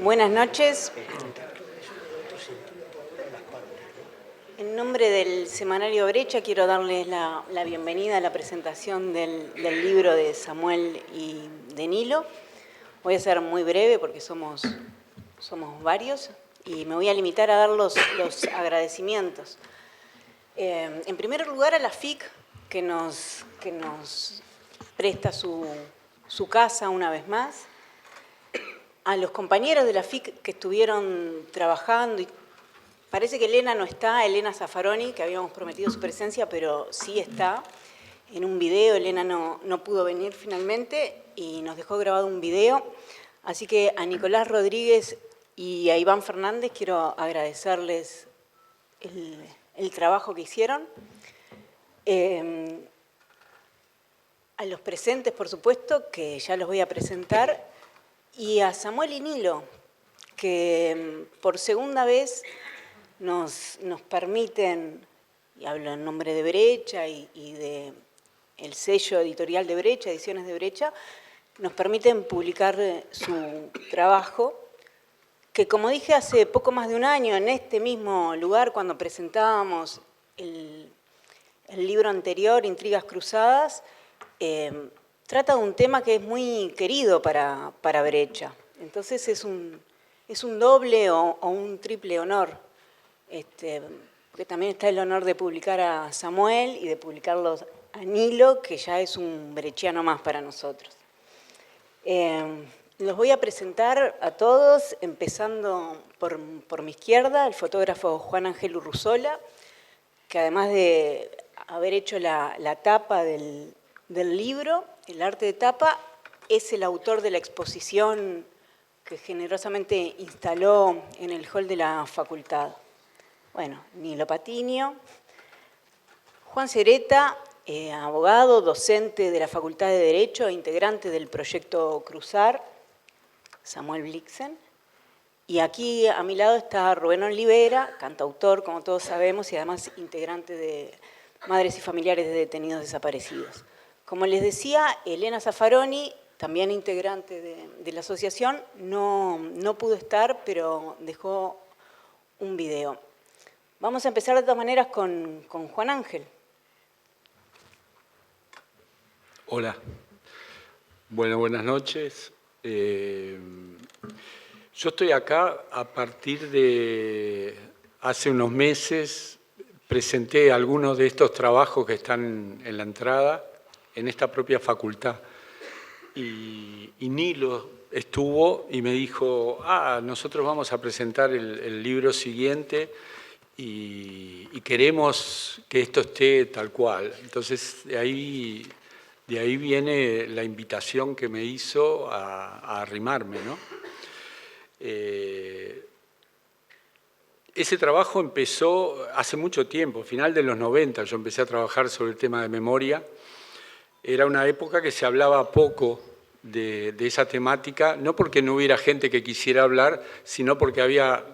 Buenas noches. En nombre del Semanario Brecha quiero darles la bienvenida a la presentación del libro de Samuel y de Nilo. Voy a ser muy breve porque somos varios y me voy a limitar a dar los agradecimientos. En primer lugar a la FIC que nos presta su casa una vez más. A los compañeros de la FIC que estuvieron trabajando, y parece que Elena no está, Elena Zaffaroni, que habíamos prometido su presencia, pero sí está en un video. Elena no pudo venir finalmente y nos dejó grabado un video. Así que a Nicolás Rodríguez y a Iván Fernández quiero agradecerles el trabajo que hicieron. A los presentes, por supuesto, que ya los voy a presentar. Y a Samuel y Nilo, que por segunda vez nos permiten, y hablo en nombre de Brecha y del sello editorial de Brecha, Ediciones de Brecha, nos permiten publicar su trabajo, que como dije hace poco más de un año, en este mismo lugar, cuando presentábamos el libro anterior, Intrigas Cruzadas, trata de un tema que es muy querido para Brecha. Entonces es un doble o un triple honor. Porque también está el honor de publicar a Samuel y de publicarlos a Nilo, que ya es un brechiano más para nosotros. Los voy a presentar a todos, empezando por mi izquierda, el fotógrafo Juan Ángel Urruzola, que además de haber hecho la tapa del libro, el arte de tapa, es el autor de la exposición que generosamente instaló en el hall de la facultad. Bueno, Nilo Patiño, Juan Cereta, abogado, docente de la Facultad de Derecho e integrante del proyecto Cruzar, Samuel Blixen. Y aquí a mi lado está Rubén Olivera, cantautor, como todos sabemos, y además integrante de Madres y Familiares de Detenidos Desaparecidos. Como les decía, Elena Zaffaroni, también integrante de la asociación, no pudo estar, pero dejó un video. Vamos a empezar de todas maneras con Juan Ángel. Hola. Bueno, buenas noches. Yo estoy acá a partir de hace unos meses. Presenté algunos de estos trabajos que están en la entrada en esta propia facultad. Y Nilo estuvo y me dijo, nosotros vamos a presentar el libro siguiente y queremos que esto esté tal cual. Entonces, de ahí viene la invitación que me hizo a arrimarme, ¿no? Ese trabajo empezó hace mucho tiempo, final de los 90, yo empecé a trabajar sobre el tema de memoria. Era una época que se hablaba poco de esa temática, no porque no hubiera gente que quisiera hablar, sino porque había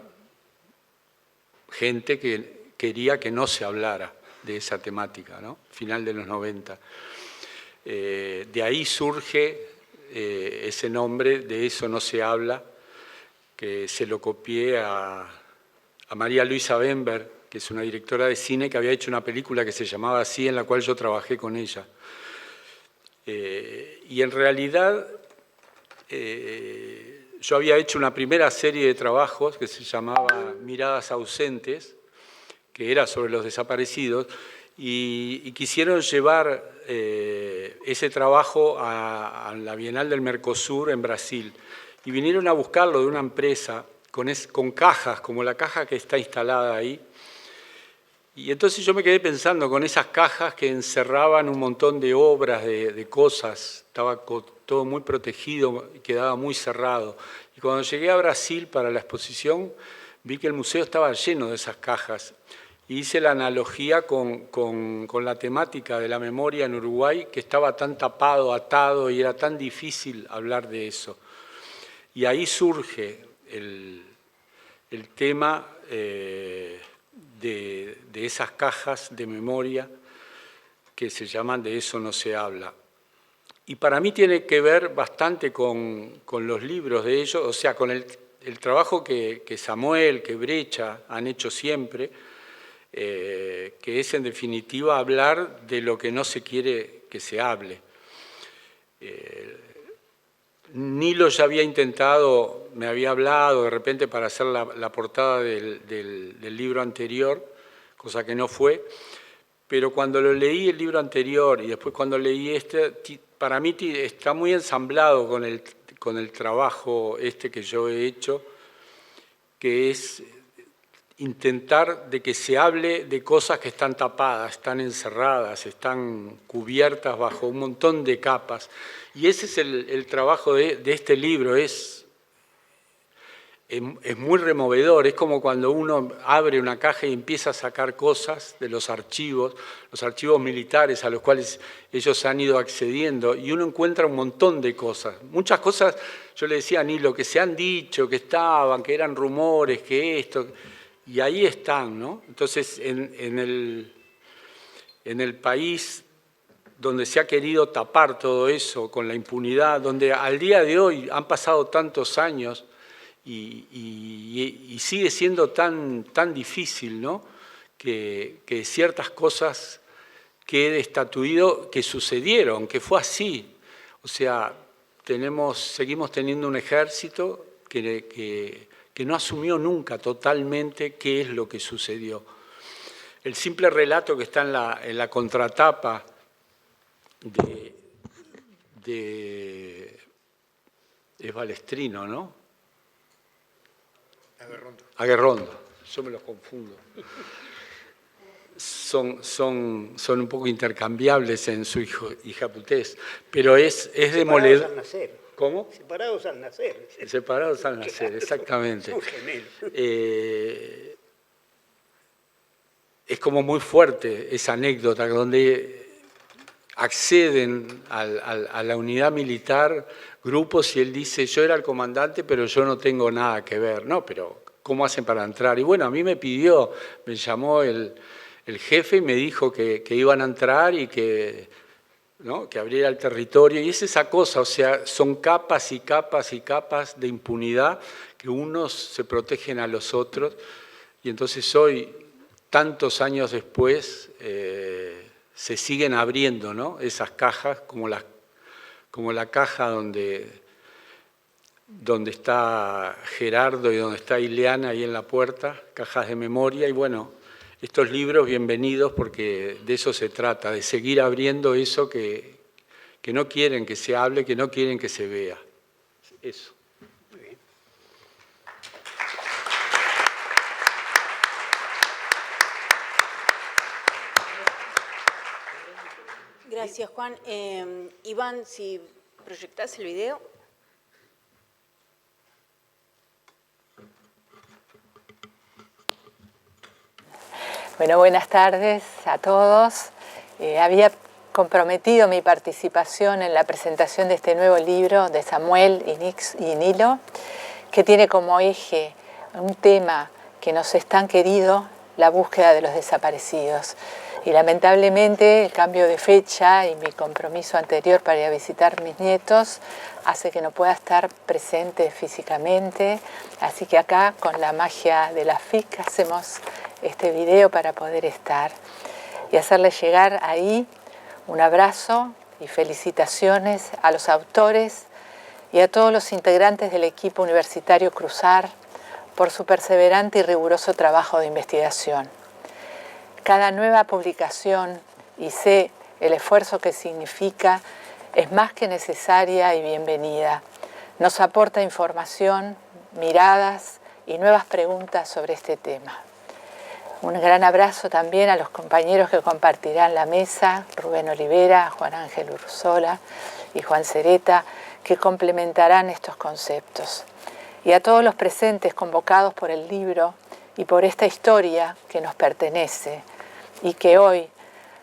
gente que quería que no se hablara de esa temática, ¿no? Final de los 90. De ahí surge ese nombre, De eso no se habla, que se lo copié a María Luisa Bember, que es una directora de cine que había hecho una película que se llamaba así, en la cual yo trabajé con ella. Y en realidad yo había hecho una primera serie de trabajos que se llamaba Miradas ausentes, que era sobre los desaparecidos, y quisieron llevar ese trabajo a la Bienal del Mercosur en Brasil. Y vinieron a buscarlo de una empresa con cajas, como la caja que está instalada ahí. Y entonces yo me quedé pensando con esas cajas que encerraban un montón de obras, de cosas, estaba todo muy protegido y quedaba muy cerrado. Y cuando llegué a Brasil para la exposición, vi que el museo estaba lleno de esas cajas. Y hice la analogía con la temática de la memoria en Uruguay, que estaba tan tapado, atado, y era tan difícil hablar de eso. Y ahí surge el tema de esas cajas de memoria que se llaman De eso no se habla. Y para mí tiene que ver bastante con los libros de ellos, o sea, con el el trabajo que Samuel, que Brecha han hecho siempre, que es en definitiva hablar de lo que no se quiere que se hable. Nilo ya había intentado, me había hablado de repente para hacer la portada del libro anterior, cosa que no fue, pero cuando lo leí el libro anterior y después cuando leí este, para mí está muy ensamblado con el trabajo que yo he hecho, que es intentar de que se hable de cosas que están tapadas, están encerradas, están cubiertas bajo un montón de capas. Y ese es el trabajo de este libro, es muy removedor, es como cuando uno abre una caja y empieza a sacar cosas de los archivos militares a los cuales ellos han ido accediendo, y uno encuentra un montón de cosas. Muchas cosas, yo le decía a Nilo, que se han dicho, que estaban, que eran rumores, que esto... Y ahí están, ¿no? Entonces, en el país donde se ha querido tapar todo eso con la impunidad, donde al día de hoy han pasado tantos años y sigue siendo tan difícil, ¿no? Que ciertas cosas quede estatuido que sucedieron, que fue así. O sea, seguimos teniendo un ejército que no asumió nunca totalmente qué es lo que sucedió. El simple relato que está en la contratapa es Balestrino, ¿no? Aguerrondo, yo me los confundo. Son un poco intercambiables en su hijaputés, pero es demoledor. Al nacer. ¿Cómo? Separados al nacer. Separados al nacer, exactamente. Son gemelos. Es como muy fuerte esa anécdota donde acceden a la unidad militar grupos y él dice, yo era el comandante, pero yo no tengo nada que ver. No, pero ¿cómo hacen para entrar? Y bueno, a mí me llamó el jefe y me dijo que iban a entrar y que abriera el territorio. Y es esa cosa, o sea, son capas y capas y capas de impunidad que unos se protegen a los otros. Y entonces hoy, tantos años después, se siguen abriendo, ¿no? Esas cajas, como la caja donde está Gerardo y donde está Ileana ahí en la puerta, cajas de memoria. Y bueno, estos libros, bienvenidos, porque de eso se trata, de seguir abriendo eso que no quieren que se hable, que no quieren que se vea. Eso. Muy bien. Gracias, Juan. Iván, si proyectás el video. Bueno, buenas tardes a todos. Había comprometido mi participación en la presentación de este nuevo libro de Samuel y Nilo, que tiene como eje un tema que nos es tan querido, la búsqueda de los desaparecidos. Y lamentablemente el cambio de fecha y mi compromiso anterior para ir a visitar a mis nietos hace que no pueda estar presente físicamente. Así que acá, con la magia de la FIC, hacemos este video para poder estar y hacerles llegar ahí un abrazo y felicitaciones a los autores y a todos los integrantes del equipo universitario Cruzar por su perseverante y riguroso trabajo de investigación. Cada nueva publicación, y sé el esfuerzo que significa, es más que necesaria y bienvenida. Nos aporta información, miradas y nuevas preguntas sobre este tema. Un gran abrazo también a los compañeros que compartirán la mesa, Rubén Olivera, Juan Ángel Ursola y Juan Cereta, que complementarán estos conceptos. Y a todos los presentes convocados por el libro y por esta historia que nos pertenece y que hoy,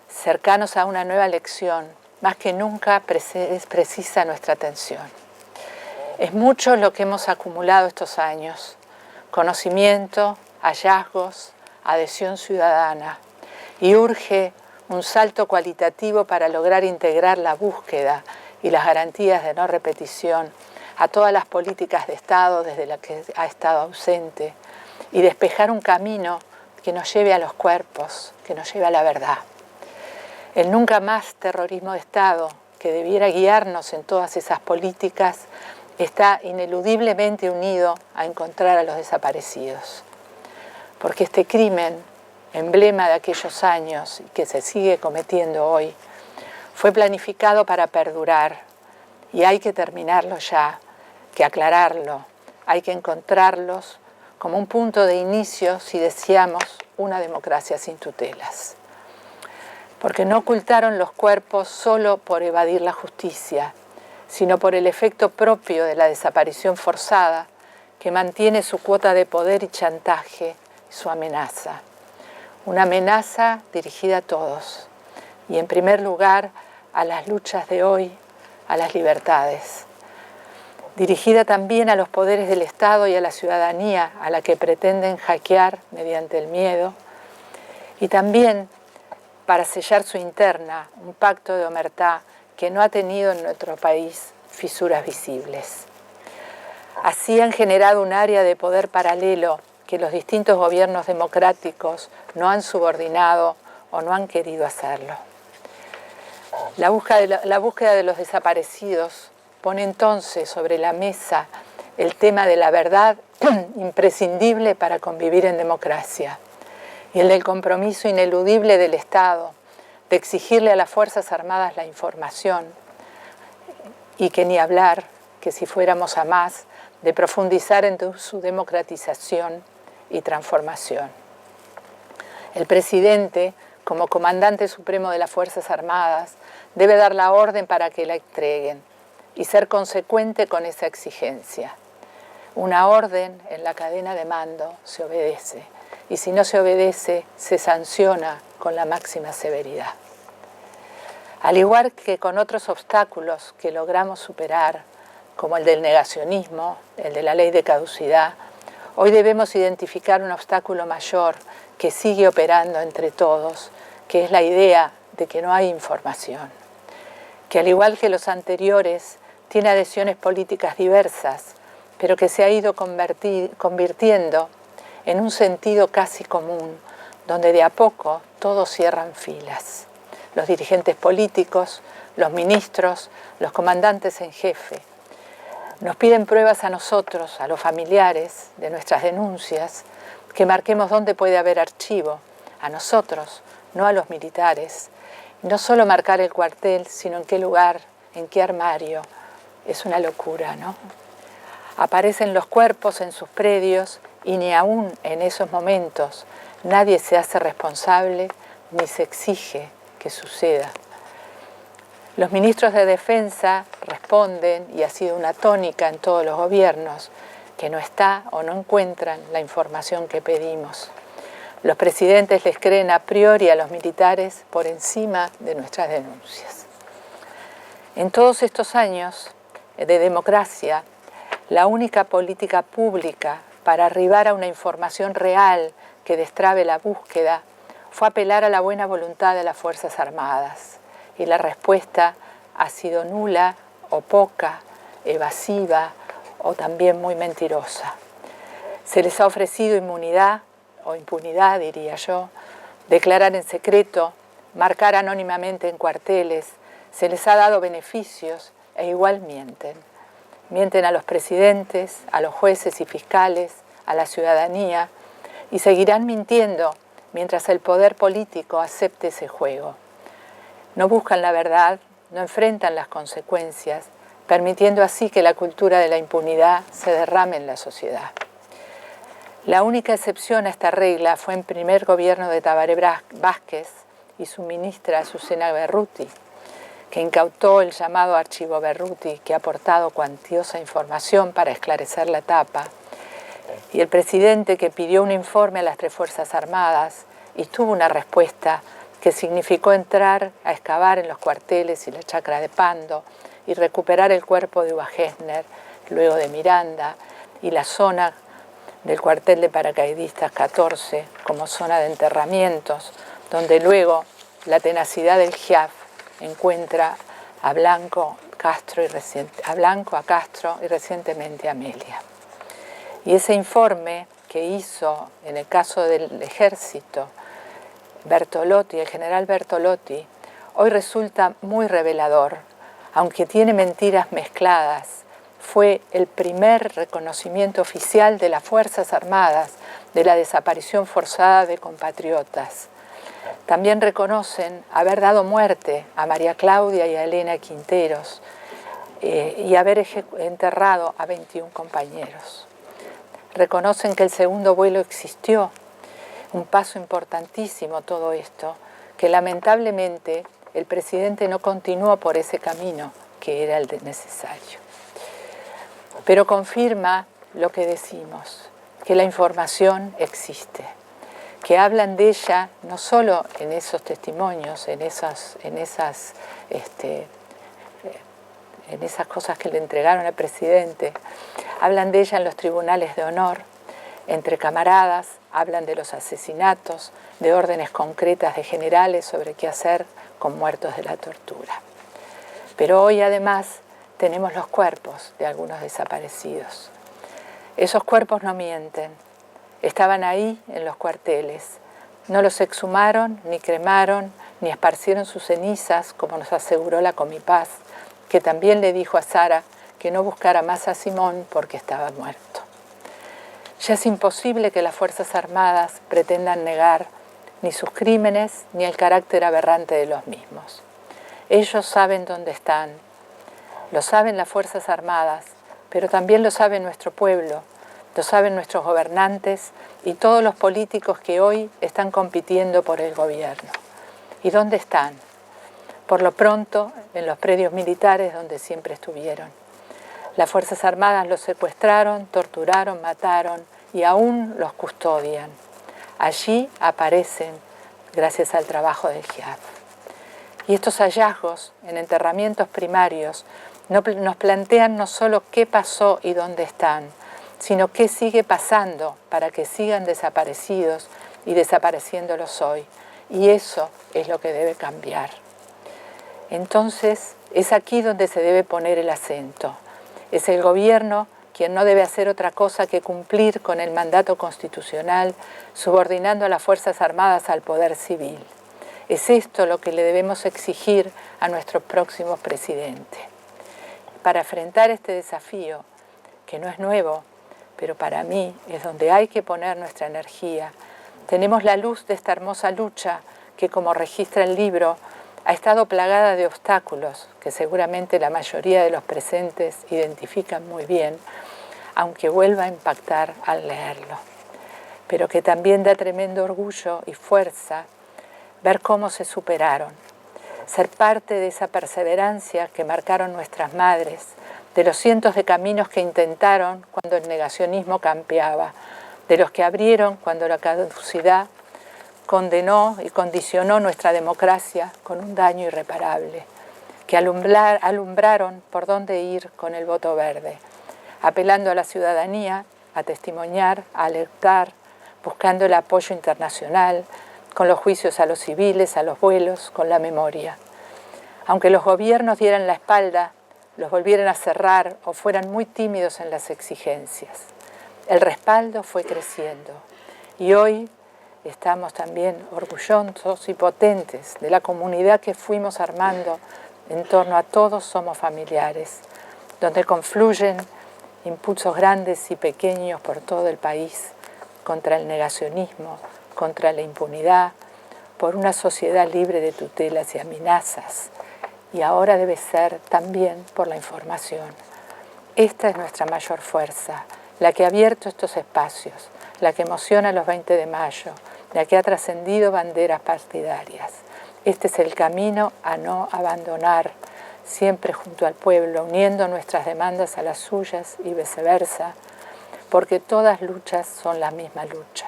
cercanos a una nueva lección, más que nunca precisa nuestra atención. Es mucho lo que hemos acumulado estos años: conocimiento, hallazgos, adhesión ciudadana, y urge un salto cualitativo para lograr integrar la búsqueda y las garantías de no repetición a todas las políticas de Estado desde las que ha estado ausente y despejar un camino que nos lleve a los cuerpos, que nos lleve a la verdad. El nunca más terrorismo de Estado, que debiera guiarnos en todas esas políticas, está ineludiblemente unido a encontrar a los desaparecidos. Porque este crimen, emblema de aquellos años y que se sigue cometiendo hoy, fue planificado para perdurar y hay que terminarlo ya, que aclararlo, hay que encontrarlos como un punto de inicio si deseamos una democracia sin tutelas. Porque no ocultaron los cuerpos solo por evadir la justicia, sino por el efecto propio de la desaparición forzada que mantiene su cuota de poder y chantaje y su amenaza. Una amenaza dirigida a todos y en primer lugar a las luchas de hoy, a las libertades. Dirigida también a los poderes del Estado y a la ciudadanía a la que pretenden hackear mediante el miedo y también para sellar su interna, un pacto de omertá que no ha tenido en nuestro país fisuras visibles. Así han generado un área de poder paralelo que los distintos gobiernos democráticos no han subordinado o no han querido hacerlo. La búsqueda de los desaparecidos pone entonces sobre la mesa el tema de la verdad imprescindible para convivir en democracia y el del compromiso ineludible del Estado de exigirle a las Fuerzas Armadas la información y que ni hablar, que si fuéramos a más, de profundizar en su democratización y transformación. El presidente, como comandante supremo de las Fuerzas Armadas, debe dar la orden para que la entreguen y ser consecuente con esa exigencia. Una orden en la cadena de mando se obedece y si no se obedece se sanciona con la máxima severidad. Al igual que con otros obstáculos que logramos superar, como el del negacionismo, el de la ley de caducidad, hoy debemos identificar un obstáculo mayor que sigue operando entre todos, que es la idea de que no hay información, que al igual que los anteriores, tiene adhesiones políticas diversas, pero que se ha ido convirtiendo en un sentido casi común, donde de a poco todos cierran filas. Los dirigentes políticos, los ministros, los comandantes en jefe. Nos piden pruebas a nosotros, a los familiares de nuestras denuncias, que marquemos dónde puede haber archivo, a nosotros, no a los militares. Y no solo marcar el cuartel, sino en qué lugar, en qué armario. Es una locura, ¿no? Aparecen los cuerpos en sus predios y ni aún en esos momentos nadie se hace responsable ni se exige que suceda. Los ministros de Defensa responden, y ha sido una tónica en todos los gobiernos, que no está o no encuentran la información que pedimos. Los presidentes les creen a priori a los militares por encima de nuestras denuncias. En todos estos años de democracia, la única política pública para arribar a una información real que destrabe la búsqueda fue apelar a la buena voluntad de las Fuerzas Armadas. Y la respuesta ha sido nula o poca, evasiva o también muy mentirosa. Se les ha ofrecido inmunidad o impunidad, diría yo, declarar en secreto, marcar anónimamente en cuarteles, se les ha dado beneficios e igual mienten. Mienten a los presidentes, a los jueces y fiscales, a la ciudadanía y seguirán mintiendo mientras el poder político acepte ese juego. No buscan la verdad, no enfrentan las consecuencias, permitiendo así que la cultura de la impunidad se derrame en la sociedad. La única excepción a esta regla fue en primer gobierno de Tabaré Vázquez y su ministra Susana Berruti, que incautó el llamado Archivo Berruti, que ha aportado cuantiosa información para esclarecer la tapa, y el presidente que pidió un informe a las 3 Fuerzas Armadas y tuvo una respuesta que significó entrar a excavar en los cuarteles y la chacra de Pando y recuperar el cuerpo de Uva Gesner, luego de Miranda, y la zona del cuartel de paracaidistas 14 como zona de enterramientos, donde luego la tenacidad del GIAF encuentra a Blanco a Blanco, a Castro y recientemente a Amelia. Y ese informe que hizo en el caso del ejército Bertolotti, el general Bertolotti, hoy resulta muy revelador, aunque tiene mentiras mezcladas. Fue el primer reconocimiento oficial de las Fuerzas Armadas de la desaparición forzada de compatriotas. También reconocen haber dado muerte a María Claudia y a Elena Quinteros y haber enterrado a 21 compañeros. Reconocen que el segundo vuelo existió, un paso importantísimo todo esto, que lamentablemente el presidente no continuó por ese camino que era el necesario. Pero confirma lo que decimos, que la información existe, que hablan de ella no solo en esos testimonios, en esas cosas que le entregaron al presidente, hablan de ella en los tribunales de honor, entre camaradas, hablan de los asesinatos, de órdenes concretas de generales sobre qué hacer con muertos de la tortura. Pero hoy además tenemos los cuerpos de algunos desaparecidos. Esos cuerpos no mienten, estaban ahí en los cuarteles, no los exhumaron, ni cremaron, ni esparcieron sus cenizas, como nos aseguró la Comipaz, que también le dijo a Sara que no buscara más a Simón porque estaba muerto. Ya es imposible que las Fuerzas Armadas pretendan negar ni sus crímenes ni el carácter aberrante de los mismos. Ellos saben dónde están, lo saben las Fuerzas Armadas, pero también lo sabe nuestro pueblo, lo saben nuestros gobernantes y todos los políticos que hoy están compitiendo por el gobierno. ¿Y dónde están? Por lo pronto, en los predios militares donde siempre estuvieron. Las Fuerzas Armadas los secuestraron, torturaron, mataron y aún los custodian. Allí aparecen gracias al trabajo del GIAF. Y estos hallazgos en enterramientos primarios nos plantean no solo qué pasó y dónde están, sino qué sigue pasando para que sigan desaparecidos y desapareciéndolos hoy. Y eso es lo que debe cambiar. Entonces, es aquí donde se debe poner el acento. Es el gobierno quien no debe hacer otra cosa que cumplir con el mandato constitucional, subordinando a las Fuerzas Armadas al poder civil. Es esto lo que le debemos exigir a nuestro próximo presidente. Para enfrentar este desafío, que no es nuevo, pero para mí es donde hay que poner nuestra energía, tenemos la luz de esta hermosa lucha que, como registra el libro, ha estado plagada de obstáculos que seguramente la mayoría de los presentes identifican muy bien, aunque vuelva a impactar al leerlo. Pero que también da tremendo orgullo y fuerza ver cómo se superaron, ser parte de esa perseverancia que marcaron nuestras madres, de los cientos de caminos que intentaron cuando el negacionismo campeaba, de los que abrieron cuando la caducidad condenó y condicionó nuestra democracia con un daño irreparable, que alumbraron por dónde ir con el voto verde, apelando a la ciudadanía a testimoniar, a alertar, buscando el apoyo internacional, con los juicios a los civiles, a los vuelos, con la memoria. Aunque los gobiernos dieran la espalda, los volvieran a cerrar o fueran muy tímidos en las exigencias, el respaldo fue creciendo y hoy estamos también orgullosos y potentes de la comunidad que fuimos armando en torno a Todos Somos Familiares, donde confluyen impulsos grandes y pequeños por todo el país contra el negacionismo, contra la impunidad, por una sociedad libre de tutelas y amenazas. Y ahora debe ser también por la información. Esta es nuestra mayor fuerza, la que ha abierto estos espacios, la que emociona los 20 de mayo, la que ha trascendido banderas partidarias. Este es el camino a no abandonar, siempre junto al pueblo, uniendo nuestras demandas a las suyas y viceversa, porque todas luchas son la misma lucha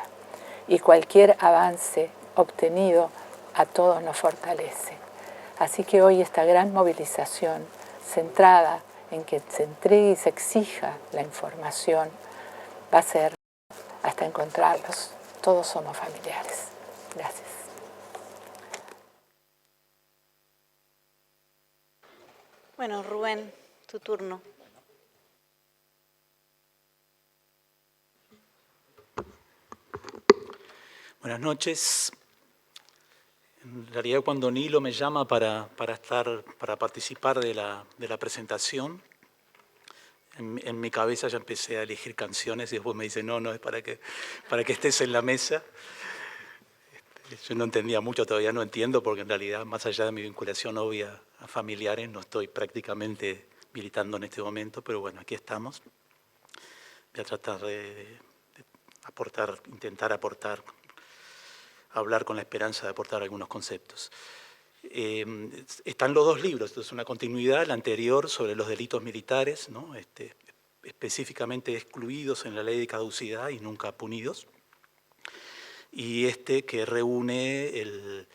y cualquier avance obtenido a todos nos fortalece. Así que hoy esta gran movilización centrada en que se entregue y se exija la información va a ser hasta encontrarlos. Todos somos familiares. Gracias. Bueno, Rubén, tu turno. Buenas noches. En realidad cuando Nilo me llama para participar de la presentación, en mi cabeza ya empecé a elegir canciones y después me dice, no, es para que estés en la mesa. Yo no entendía mucho, todavía no entiendo, porque en realidad, más allá de mi vinculación obvia a familiares, no estoy prácticamente militando en este momento, pero bueno, aquí estamos. Voy a tratar de intentar aportar, hablar con la esperanza de aportar algunos conceptos. Están los dos libros, esto es una continuidad, el anterior sobre los delitos militares, ¿no? Específicamente excluidos en la ley de caducidad y nunca punidos, y que reúne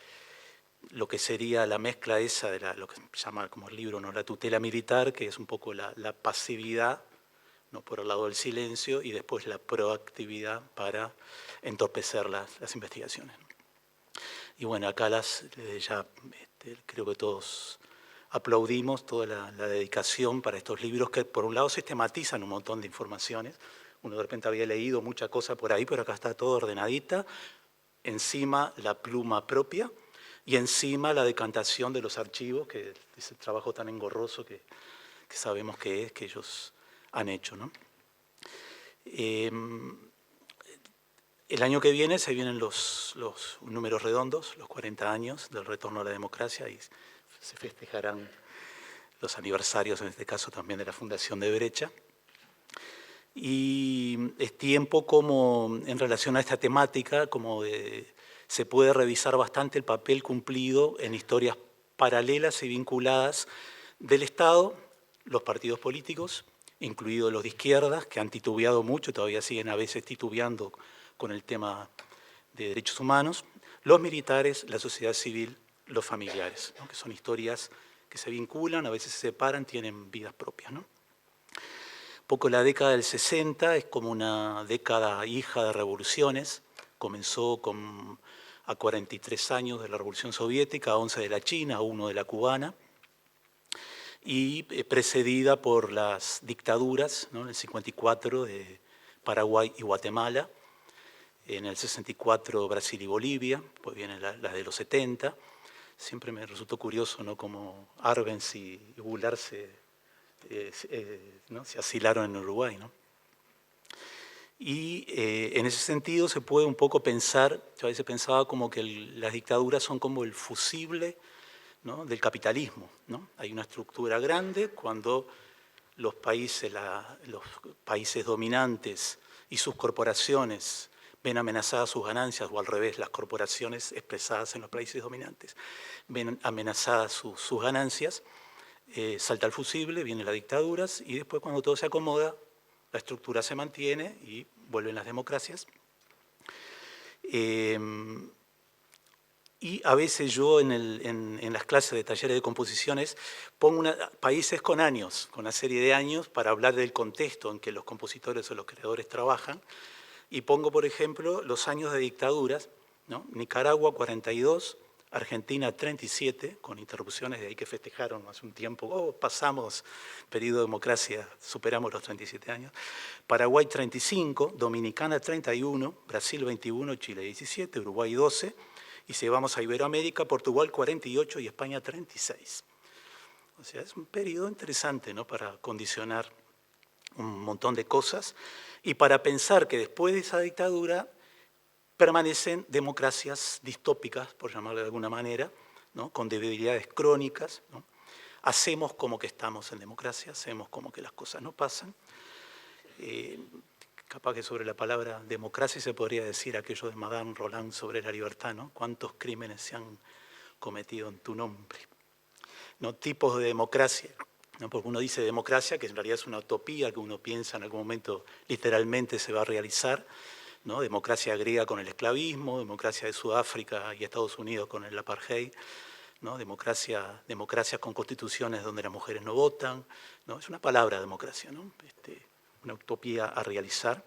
lo que sería la mezcla esa de lo que se llama como el libro, ¿no? La tutela militar, que es un poco la pasividad, ¿no? Por el lado del silencio, y después la proactividad para entorpecer las investigaciones. Y bueno, acá ya creo que todos aplaudimos toda la dedicación para estos libros que por un lado sistematizan un montón de informaciones. Uno de repente había leído mucha cosa por ahí, pero acá está todo ordenadita. Encima la pluma propia y encima la decantación de los archivos, que es el trabajo tan engorroso que sabemos que ellos han hecho, ¿no? El año que viene se vienen los números redondos, los 40 años del retorno a la democracia, y se festejarán los aniversarios, en este caso también de la Fundación de Brecha. Y es tiempo como, en relación a esta temática, se puede revisar bastante el papel cumplido en historias paralelas y vinculadas del Estado, los partidos políticos, incluidos los de izquierdas, que han titubeado mucho, todavía siguen a veces titubeando con el tema de derechos humanos, los militares, la sociedad civil, los familiares, ¿no? Que son historias que se vinculan, a veces se separan, tienen vidas propias, ¿no? Un poco la década del 60 es como una década hija de revoluciones, comenzó a 43 años de la Revolución Soviética, a 11 de la China, a 1 de la cubana, y precedida por las dictaduras, ¿no? En el 54 de Paraguay y Guatemala, en el 64 Brasil y Bolivia, pues viene la de los 70. Siempre me resultó curioso, ¿no? Como Arbenz y Goulart ¿no? se asilaron en Uruguay, ¿no? Y en ese sentido se puede un poco pensar, yo a veces pensaba como que las dictaduras son como el fusible, ¿no? Del capitalismo, ¿no? Hay una estructura grande cuando los países dominantes y sus corporaciones ven amenazadas sus ganancias, o al revés, las corporaciones expresadas en los países dominantes ven amenazadas sus ganancias, salta el fusible, vienen las dictaduras, y después cuando todo se acomoda, la estructura se mantiene y vuelven las democracias. Y a veces yo en las clases de talleres de composiciones pongo países con años, con una serie de años, para hablar del contexto en que los compositores o los creadores trabajan. Y pongo, por ejemplo, los años de dictaduras, ¿no? Nicaragua 42, Argentina 37, con interrupciones de ahí que festejaron hace un tiempo, pasamos periodo de democracia, superamos los 37 años, Paraguay 35, Dominicana 31, Brasil 21, Chile 17, Uruguay 12, y si vamos a Iberoamérica, Portugal 48 y España 36. O sea, es un periodo interesante, ¿no? Para condicionar un montón de cosas y para pensar que después de esa dictadura permanecen democracias distópicas, por llamarlo de alguna manera, ¿no? Con debilidades crónicas, ¿no? Hacemos como que estamos en democracia, hacemos como que las cosas no pasan. Capaz que sobre la palabra democracia se podría decir aquello de Madame Roland sobre la libertad, ¿no? ¿Cuántos crímenes se han cometido en tu nombre? ¿No? Tipos de democracia, ¿no? Porque uno dice democracia, que en realidad es una utopía que uno piensa en algún momento literalmente se va a realizar, ¿no? Democracia griega con el esclavismo, democracia de Sudáfrica y Estados Unidos con el apartheid, ¿no? Democracia con constituciones donde las mujeres no votan, ¿no? Es una palabra democracia, ¿no? Una utopía a realizar.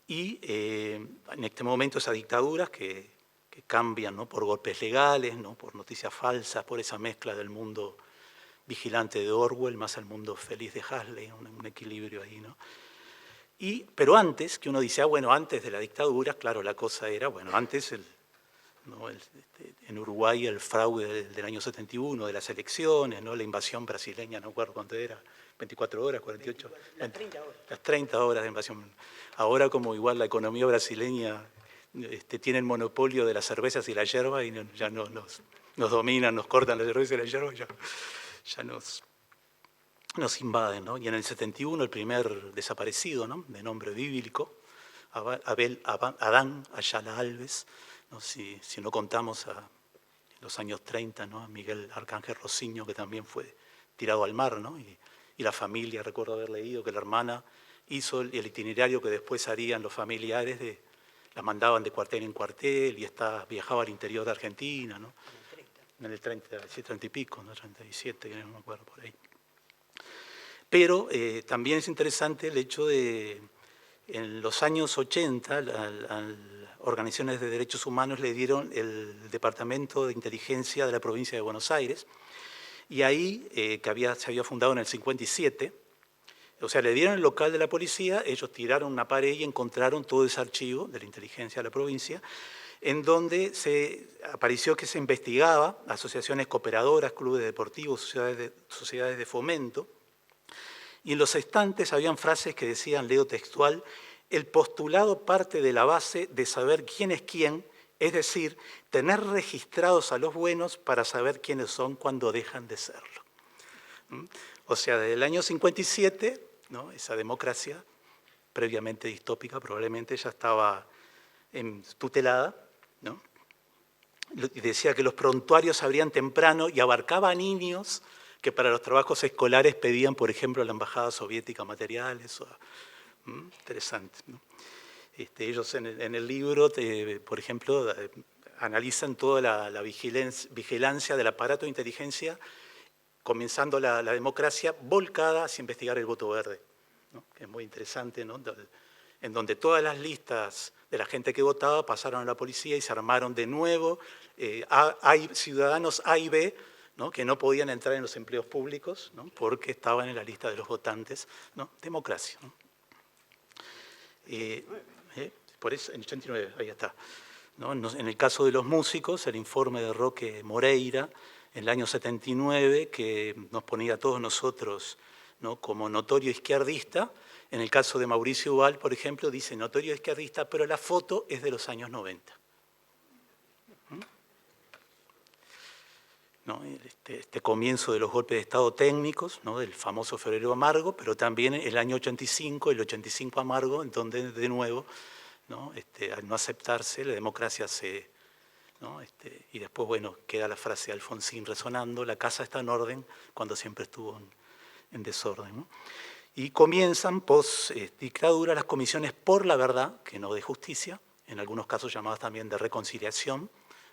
Y en este momento esas dictaduras que cambian, ¿no? Por golpes legales, ¿no? Por noticias falsas, por esa mezcla del mundo Vigilante de Orwell, más El mundo feliz de Huxley, un equilibrio ahí, ¿no? Pero antes, que uno dice, bueno, antes de la dictadura, claro, la cosa era, bueno, antes en Uruguay el fraude del año 71, de las elecciones, ¿no? La invasión brasileña, no recuerdo cuánto era, 24 horas, 48. 24, las 30 horas. Las 30 horas de invasión. Ahora como igual la economía brasileña tiene el monopolio de las cervezas y la yerba y ya no, nos dominan, nos cortan la cerveza y la yerba, ya nos invaden, ¿no? Y en el 71 el primer desaparecido, ¿no? De nombre bíblico, Adán Ayala Alves, ¿no? Si no contamos en los años 30, ¿no? A Miguel Arcángel Rosiño, que también fue tirado al mar, ¿no? Y la familia, recuerdo haber leído que la hermana hizo el itinerario que después harían los familiares, la mandaban de cuartel en cuartel y viajaba al interior de Argentina, ¿no? En el 30 y pico, ¿no? 37, no me acuerdo por ahí. Pero también es interesante el hecho de, en los años 80, organizaciones de derechos humanos le dieron el Departamento de Inteligencia de la provincia de Buenos Aires, y ahí, que se había fundado en el 57, o sea, le dieron el local de la policía, ellos tiraron una pared y encontraron todo ese archivo de la inteligencia de la provincia, en donde apareció que se investigaba asociaciones cooperadoras, clubes deportivos, sociedades de fomento, y en los estantes habían frases que decían, leo textual, el postulado parte de la base de saber quién es quién, es decir, tener registrados a los buenos para saber quiénes son cuando dejan de serlo. O sea, desde el año 57, ¿no? Esa democracia previamente distópica probablemente ya estaba tutelada, ¿no? Y decía que los prontuarios abrían temprano y abarcaba a niños que para los trabajos escolares pedían, por ejemplo, a la embajada soviética materiales. Interesante, ¿no? Ellos en el libro, por ejemplo, analizan toda la vigilancia del aparato de inteligencia, comenzando la democracia volcada hacia investigar el voto verde, ¿no? Que es muy interesante, ¿no? En donde todas las listas de la gente que votaba pasaron a la policía y se armaron de nuevo. Hay ciudadanos A y B, ¿no? Que no podían entrar en los empleos públicos, ¿no? Porque estaban en la lista de los votantes, ¿no? Democracia, ¿no? Por eso, en el 89, ahí está, ¿no? En el caso de los músicos, el informe de Roque Moreira, en el año 79, que nos ponía a todos nosotros, ¿no? Como notorio izquierdista. En el caso de Mauricio Ubal, por ejemplo, dice notorio izquierdista, pero la foto es de los años 90. ¿No? Este comienzo de los golpes de Estado técnicos, ¿no? Del famoso febrero amargo, pero también el año 85, el 85 amargo, en donde de nuevo, ¿no? Al no aceptarse, la democracia ¿no? Y después, bueno, queda la frase de Alfonsín resonando, la casa está en orden cuando siempre estuvo en desorden, ¿no? Y comienzan, post-dictadura, las comisiones por la verdad, que no de justicia, en algunos casos llamadas también de reconciliación,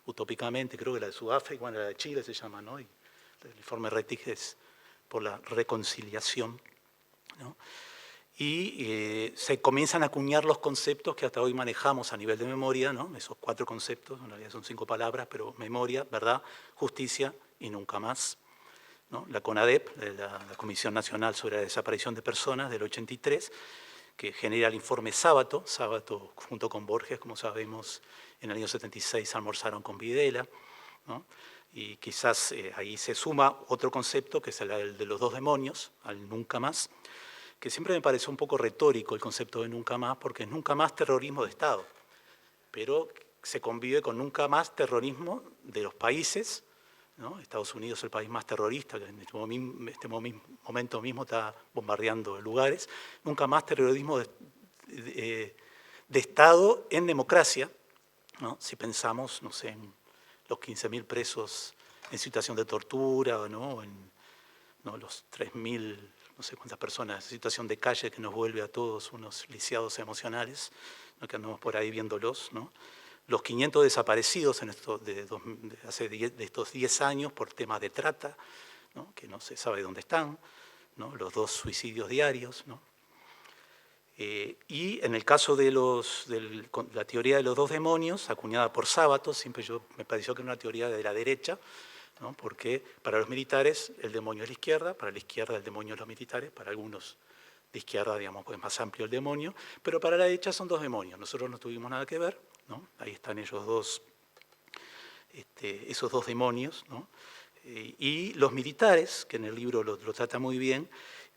utópicamente, creo que la de Sudáfrica, bueno, la de Chile se llama, ¿no? Y el informe Rettig es por la reconciliación, ¿no? Y se comienzan a acuñar los conceptos que hasta hoy manejamos a nivel de memoria, ¿no? Esos 4 conceptos, en realidad son 5 palabras, pero memoria, verdad, justicia y nunca más, ¿no? La CONADEP, la Comisión Nacional sobre la Desaparición de Personas, del 83, que genera el informe Sábato junto con Borges, como sabemos, en el año 76 almorzaron con Videla, ¿no? Y quizás ahí se suma otro concepto, que es el de los 2 demonios, al nunca más, que siempre me pareció un poco retórico el concepto de nunca más, porque es nunca más terrorismo de Estado, pero se convive con nunca más terrorismo de los países, ¿no? Estados Unidos es el país más terrorista, que en este momento mismo está bombardeando lugares, nunca más terrorismo de Estado en democracia, ¿no? Si pensamos, no sé, en los 15.000 presos en situación de tortura, ¿no? ¿no? Los 3.000, no sé cuántas personas en situación de calle, que nos vuelve a todos unos lisiados emocionales, ¿no? Que andamos por ahí viéndolos, ¿no? Los 500 desaparecidos de estos 10 años por temas de trata, ¿no? Que no se sabe dónde están, ¿no? Los 2 suicidios diarios, ¿no? Y en el caso de la teoría de los 2 demonios, acuñada por Sábato, siempre me pareció que era una teoría de la derecha, ¿no? Porque para los militares el demonio es la izquierda, para la izquierda el demonio es los militares, para algunos de izquierda, digamos, es más amplio el demonio, pero para la derecha son dos demonios. Nosotros no tuvimos nada que ver, ¿no? Ahí están ellos dos, esos dos demonios, ¿no? Y los militares, que en el libro lo trata muy bien,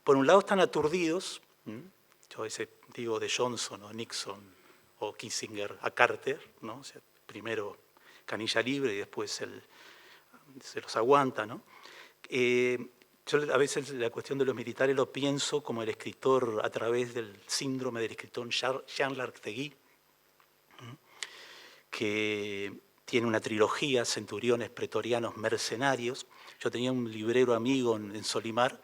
por un lado están aturdidos, yo a veces digo de Johnson o Nixon o Kissinger a Carter, ¿no? O sea, primero canilla libre y después se los aguanta, ¿no? Yo a veces la cuestión de los militares lo pienso como el escritor a través del síndrome del escritor Jean Lartegui, que tiene una trilogía, Centuriones, Pretorianos, Mercenarios. Yo tenía un librero amigo en Solimar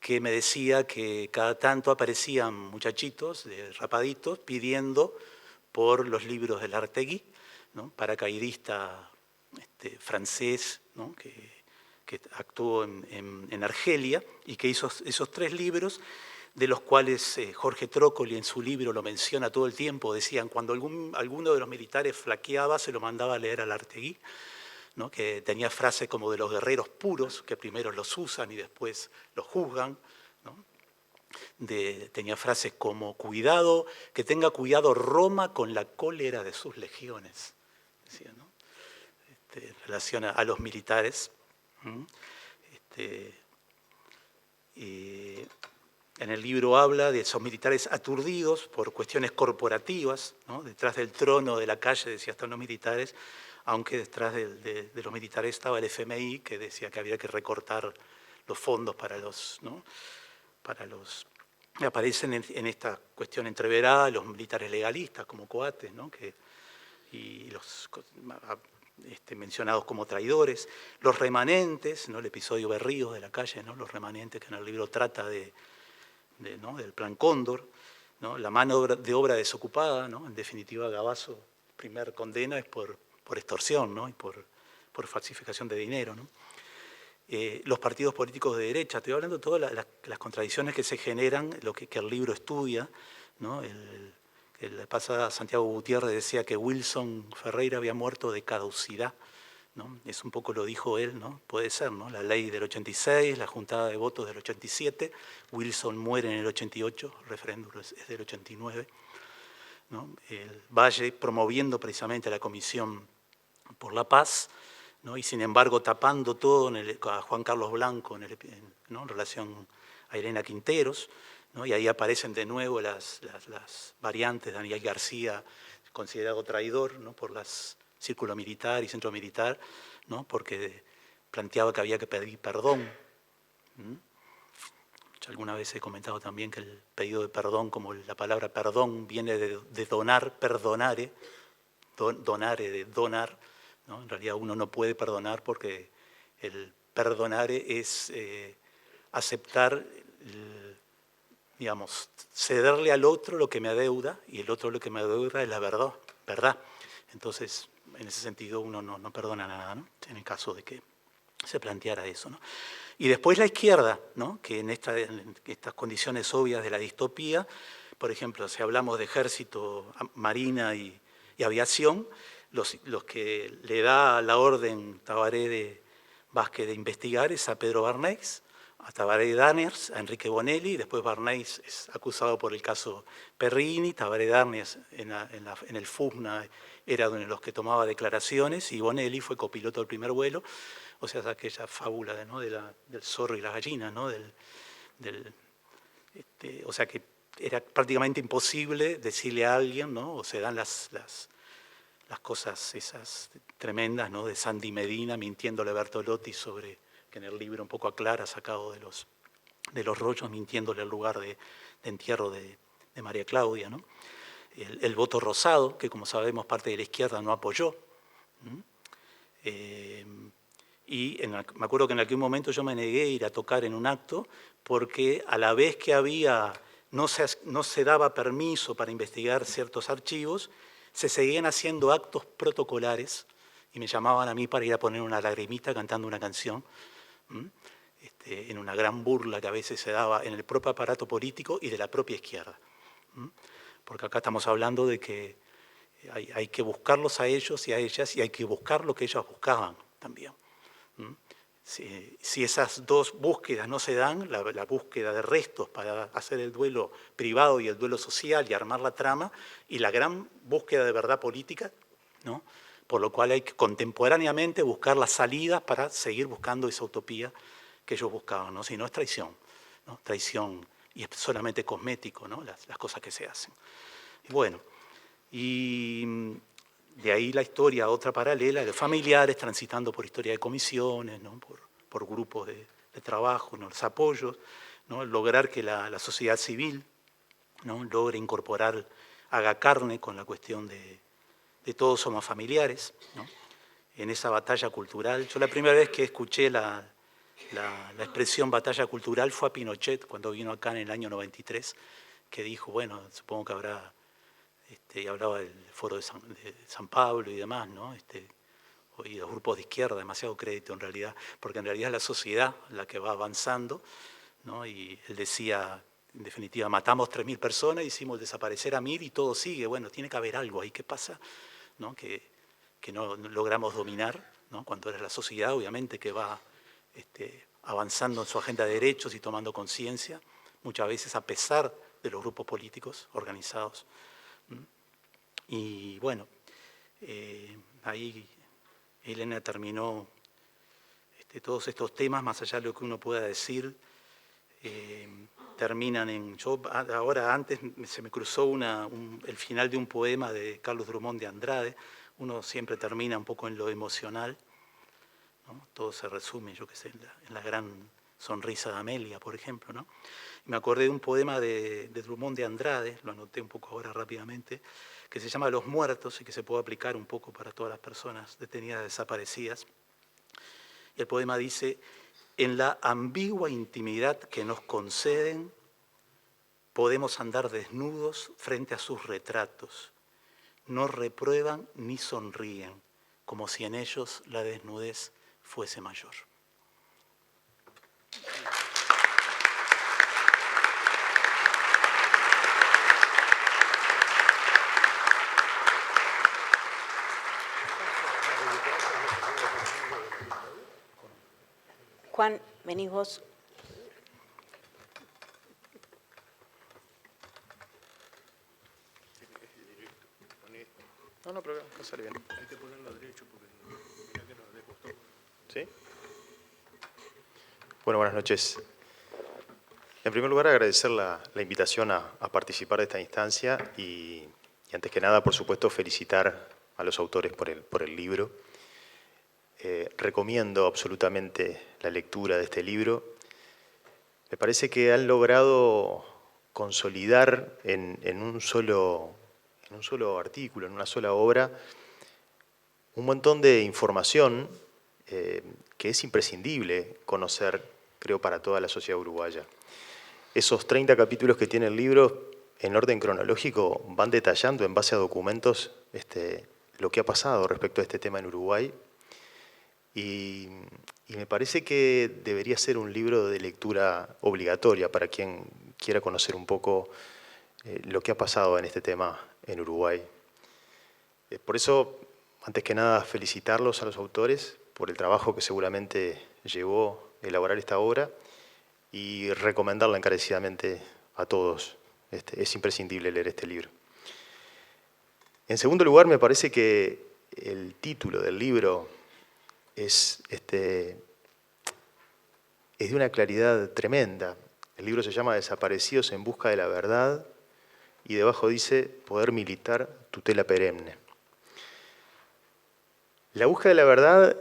que me decía que cada tanto aparecían muchachitos, rapaditos, pidiendo por los libros de Lartegui, ¿no? Paracaidista francés, ¿no? que actuó en Argelia y que hizo esos 3 libros, de los cuales Jorge Trócoli en su libro lo menciona todo el tiempo. Decían, cuando alguno de los militares flaqueaba, se lo mandaba a leer a Lartegui, ¿no? Que tenía frases como de los guerreros puros, que primero los usan y después los juzgan, ¿no? Tenía frases como, cuidado, que tenga cuidado Roma con la cólera de sus legiones, decía, ¿no? En relación a los militares. En el libro habla de esos militares aturdidos por cuestiones corporativas, ¿no? Detrás del trono de la calle, decía, están los militares, aunque detrás de los militares estaba el FMI, que decía que había que recortar los fondos para los, ¿no? Aparecen en esta cuestión entreverada los militares legalistas como Coates, ¿no? Y los mencionados como traidores, los remanentes, ¿no? El episodio Berríos de la calle, ¿no? Los remanentes que en el libro trata ¿no? del Plan Cóndor, ¿no? La mano de obra desocupada, ¿no? En definitiva, Gabazo, primer condena es por extorsión, ¿no? Y por falsificación de dinero, ¿no? Los partidos políticos de derecha, estoy hablando de todas las contradicciones que se generan, lo que el libro estudia, ¿no? La pasada Santiago Gutiérrez decía que Wilson Ferreira había muerto de caducidad, ¿no? Es un poco lo dijo él, ¿no? Puede ser, ¿no? La ley del 86, la juntada de votos del 87, Wilson muere en el 88, el referéndum es del 89, ¿no? El Valle promoviendo precisamente la Comisión por la Paz, ¿no? Y sin embargo tapando todo a Juan Carlos Blanco ¿no? En relación a Elena Quinteros, ¿no? Y ahí aparecen de nuevo las variantes, Daniel García considerado traidor, ¿no? Por las círculo militar y centro militar, ¿no? Porque planteaba que había que pedir perdón. Yo alguna vez he comentado también que el pedido de perdón, como la palabra perdón viene de donar, perdonare, donare de donar, ¿no? En realidad uno no puede perdonar porque el perdonare es aceptar, digamos, cederle al otro lo que me adeuda, y el otro lo que me adeuda es la verdad. Entonces, en ese sentido uno no perdona nada, ¿no? En el caso de que se planteara eso, ¿no? Y después la izquierda, ¿no? Que en estas condiciones obvias de la distopía, por ejemplo, si hablamos de ejército, marina y aviación, los que le da la orden Tabaré de Vázquez de investigar es a Pedro Barnés, a Tabaré Daniels, a Enrique Bonelli, después Barnés es acusado por el caso Perrini, Tabaré Daniels en el FUSNA era uno de los que tomaba declaraciones, y Bonelli fue copiloto del primer vuelo, o sea, aquella fábula, ¿no? del zorro y la gallina, ¿no? O sea que era prácticamente imposible decirle a alguien, ¿no? O se dan las cosas esas tremendas, ¿no? De Sandy Medina mintiéndole a Bertolotti sobre, que en el libro un poco aclara, sacado de los rollos, mintiéndole al lugar de entierro de María Claudia, ¿no? El voto rosado, que como sabemos parte de la izquierda no apoyó. Y me acuerdo que en aquel momento yo me negué a ir a tocar en un acto porque a la vez que no se daba permiso para investigar ciertos archivos, se seguían haciendo actos protocolares y me llamaban a mí para ir a poner una lagrimita cantando una canción, en una gran burla que a veces se daba en el propio aparato político y de la propia izquierda. Porque acá estamos hablando de que hay que buscarlos a ellos y a ellas, y hay que buscar lo que ellos buscaban también. si esas dos búsquedas no se dan, la búsqueda de restos para hacer el duelo privado y el duelo social y armar la trama, y la gran búsqueda de verdad política, ¿no? Por lo cual hay que contemporáneamente buscar las salidas para seguir buscando esa utopía que ellos buscaban, ¿no? Si no es traición, ¿no? Traición, y es solamente cosmético, ¿no? Las cosas que se hacen. Y bueno, y de ahí la historia, otra paralela, de familiares transitando por historia de comisiones, ¿no? por grupos de trabajo, ¿no? Los apoyos, ¿no? Lograr que la sociedad civil, ¿no? Logre incorporar, haga carne con la cuestión de todos somos familiares, ¿no? En esa batalla cultural. Yo la primera vez que escuché la expresión batalla cultural fue a Pinochet, cuando vino acá en el año 93, que dijo, bueno, supongo que habrá... y hablaba del foro de San Pablo y demás, ¿no? Y los grupos de izquierda, demasiado crédito en realidad, porque en realidad es la sociedad la que va avanzando, ¿no? Y él decía, en definitiva, matamos 3.000 personas, hicimos desaparecer a 1.000 y todo sigue. Bueno, tiene que haber algo ahí. ¿Qué pasa? ¿No? Que no logramos dominar, ¿no? Cuando es la sociedad, obviamente, que va avanzando en su agenda de derechos y tomando conciencia, muchas veces a pesar de los grupos políticos organizados. Y bueno, ahí Elena terminó todos estos temas, más allá de lo que uno pueda decir, terminan en... Ahora antes se me cruzó el final de un poema de Carlos Drummond de Andrade. Uno siempre termina un poco en lo emocional, ¿no? Todo se resume, yo qué sé, en la gran sonrisa de Amelia, por ejemplo, ¿no? Y me acordé de un poema de Drummond de Andrade, lo anoté un poco ahora rápidamente, que se llama Los Muertos y que se puede aplicar un poco para todas las personas detenidas, desaparecidas. Y el poema dice: en la ambigua intimidad que nos conceden, podemos andar desnudos frente a sus retratos. No reprueban ni sonríen, como si en ellos la desnudez fuese mayor. Juan, venís vos. No, pero acá sale bien. Hay que ponerlo derecho porque mira que nos costó. ¿Sí? Bueno, buenas noches. En primer lugar, agradecer la invitación a participar de esta instancia y antes que nada, por supuesto, felicitar a los autores por el libro. Recomiendo absolutamente la lectura de este libro. Me parece que han logrado consolidar en un solo artículo, en una sola obra, un montón de información que es imprescindible conocer, creo, para toda la sociedad uruguaya. Esos 30 capítulos que tiene el libro, en orden cronológico, van detallando en base a documentos lo que ha pasado respecto a este tema en Uruguay. Y me parece que debería ser un libro de lectura obligatoria para quien quiera conocer un poco lo que ha pasado en este tema en Uruguay. Por eso, antes que nada, felicitarlos a los autores por el trabajo que seguramente llevó a elaborar esta obra y recomendarla encarecidamente a todos. Es imprescindible leer este libro. En segundo lugar, me parece que el título del libro es de una claridad tremenda. El libro se llama Desaparecidos en busca de la verdad y debajo dice Poder militar, tutela perenne. La búsqueda de la verdad,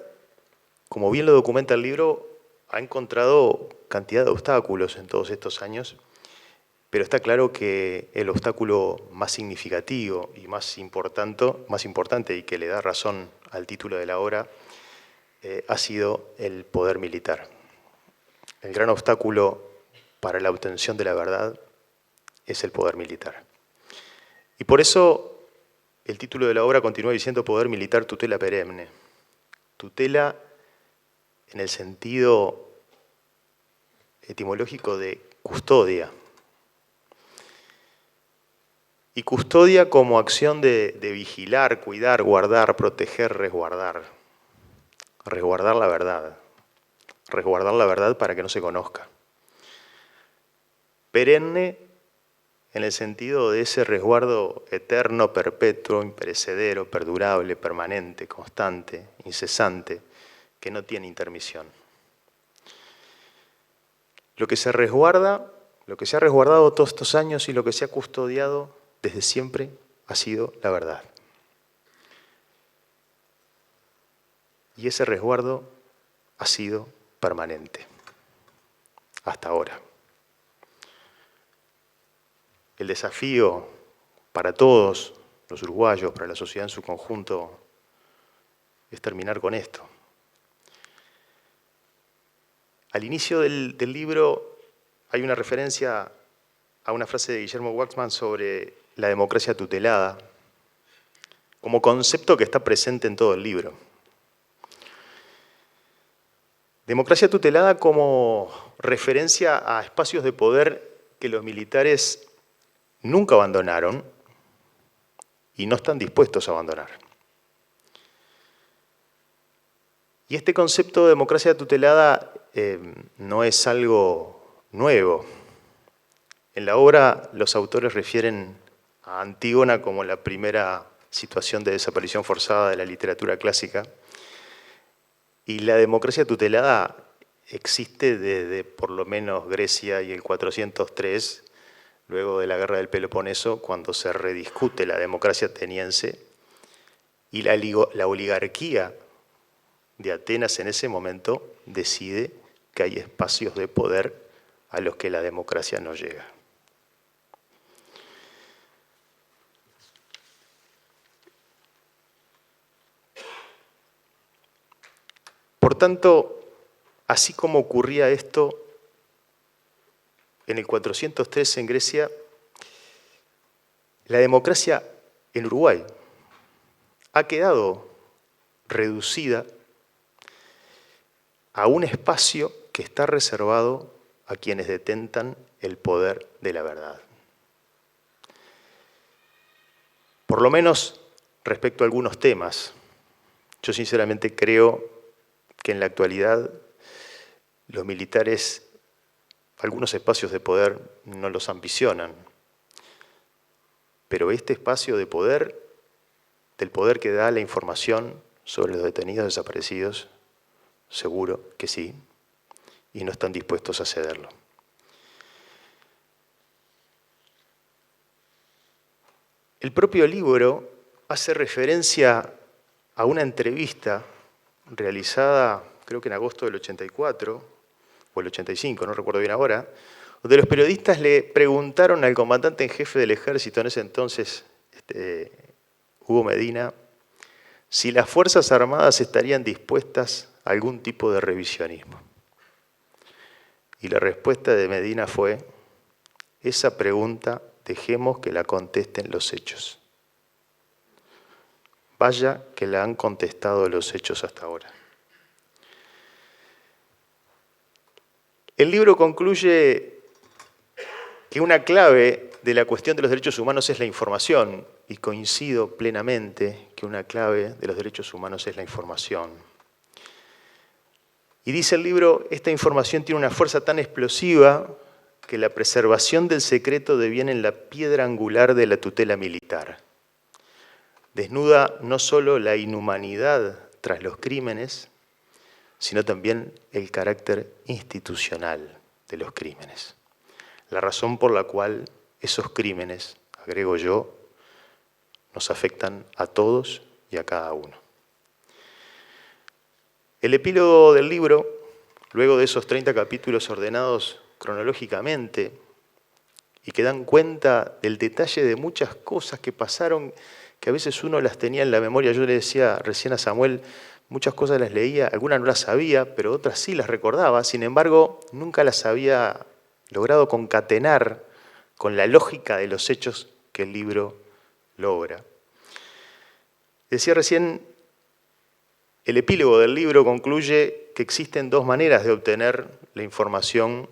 como bien lo documenta el libro, ha encontrado cantidad de obstáculos en todos estos años, pero está claro que el obstáculo más significativo y más importante y que le da razón al título de la obra ha sido el poder militar. El gran obstáculo para la obtención de la verdad es el poder militar. Y por eso el título de la obra continúa diciendo Poder militar, tutela perenne. Tutela en el sentido etimológico de custodia. Y custodia como acción de vigilar, cuidar, guardar, proteger, resguardar. Resguardar la verdad. resguardar la verdad para que no se conozca. Perenne en el sentido de ese resguardo eterno, perpetuo, imperecedero, perdurable, permanente, constante, incesante, que no tiene intermisión. Lo que se resguarda, lo que se ha resguardado todos estos años y lo que se ha custodiado desde siempre ha sido la verdad. Y ese resguardo ha sido permanente, hasta ahora. El desafío para todos los uruguayos, para la sociedad en su conjunto, es terminar con esto. Al inicio del libro hay una referencia a una frase de Guillermo Waxman sobre la democracia tutelada, como concepto que está presente en todo el libro. Democracia tutelada como referencia a espacios de poder que los militares nunca abandonaron y no están dispuestos a abandonar. Y este concepto de democracia tutelada no es algo nuevo. En la obra los autores refieren a Antígona como la primera situación de desaparición forzada de la literatura clásica. Y la democracia tutelada existe desde por lo menos Grecia y el 403, luego de la guerra del Peloponeso, cuando se rediscute la democracia ateniense y la oligarquía de Atenas en ese momento decide que hay espacios de poder a los que la democracia no llega. Por tanto, así como ocurría esto en el 403 en Grecia, la democracia en Uruguay ha quedado reducida a un espacio que está reservado a quienes detentan el poder de la verdad. Por lo menos respecto a algunos temas, yo sinceramente creo que en la actualidad los militares algunos espacios de poder no los ambicionan, pero este espacio de poder, del poder que da la información sobre los detenidos desaparecidos, seguro que sí, y no están dispuestos a cederlo. El propio libro hace referencia a una entrevista realizada, creo que en agosto del 84, o el 85, no recuerdo bien ahora, donde los periodistas le preguntaron al comandante en jefe del ejército en ese entonces, Hugo Medina, si las Fuerzas Armadas estarían dispuestas a algún tipo de revisionismo. Y la respuesta de Medina fue, esa pregunta dejemos que la contesten los hechos. Vaya que la han contestado los hechos hasta ahora. El libro concluye que una clave de la cuestión de los derechos humanos es la información, y coincido plenamente que una clave de los derechos humanos es la información. Y dice el libro, esta información tiene una fuerza tan explosiva que la preservación del secreto deviene en la piedra angular de la tutela militar. Desnuda no solo la inhumanidad tras los crímenes, sino también el carácter institucional de los crímenes. La razón por la cual esos crímenes, agrego yo, nos afectan a todos y a cada uno. El epílogo del libro, luego de esos 30 capítulos ordenados cronológicamente y que dan cuenta del detalle de muchas cosas que pasaron, que a veces uno las tenía en la memoria. Yo le decía recién a Samuel, muchas cosas las leía, algunas no las sabía, pero otras sí las recordaba. Sin embargo, nunca las había logrado concatenar con la lógica de los hechos que el libro logra. Decía recién, el epílogo del libro concluye que existen dos maneras de obtener la información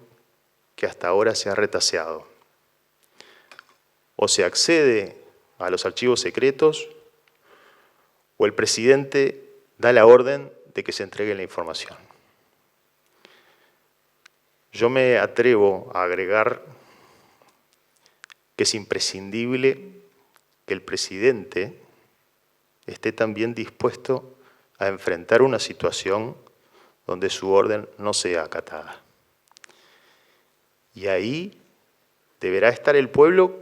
que hasta ahora se ha retaseado. O se accede a los archivos secretos, o el presidente da la orden de que se entregue la información. yo me atrevo a agregar que es imprescindible que el presidente esté también dispuesto a enfrentar una situación donde su orden no sea acatada. Y ahí deberá estar el pueblo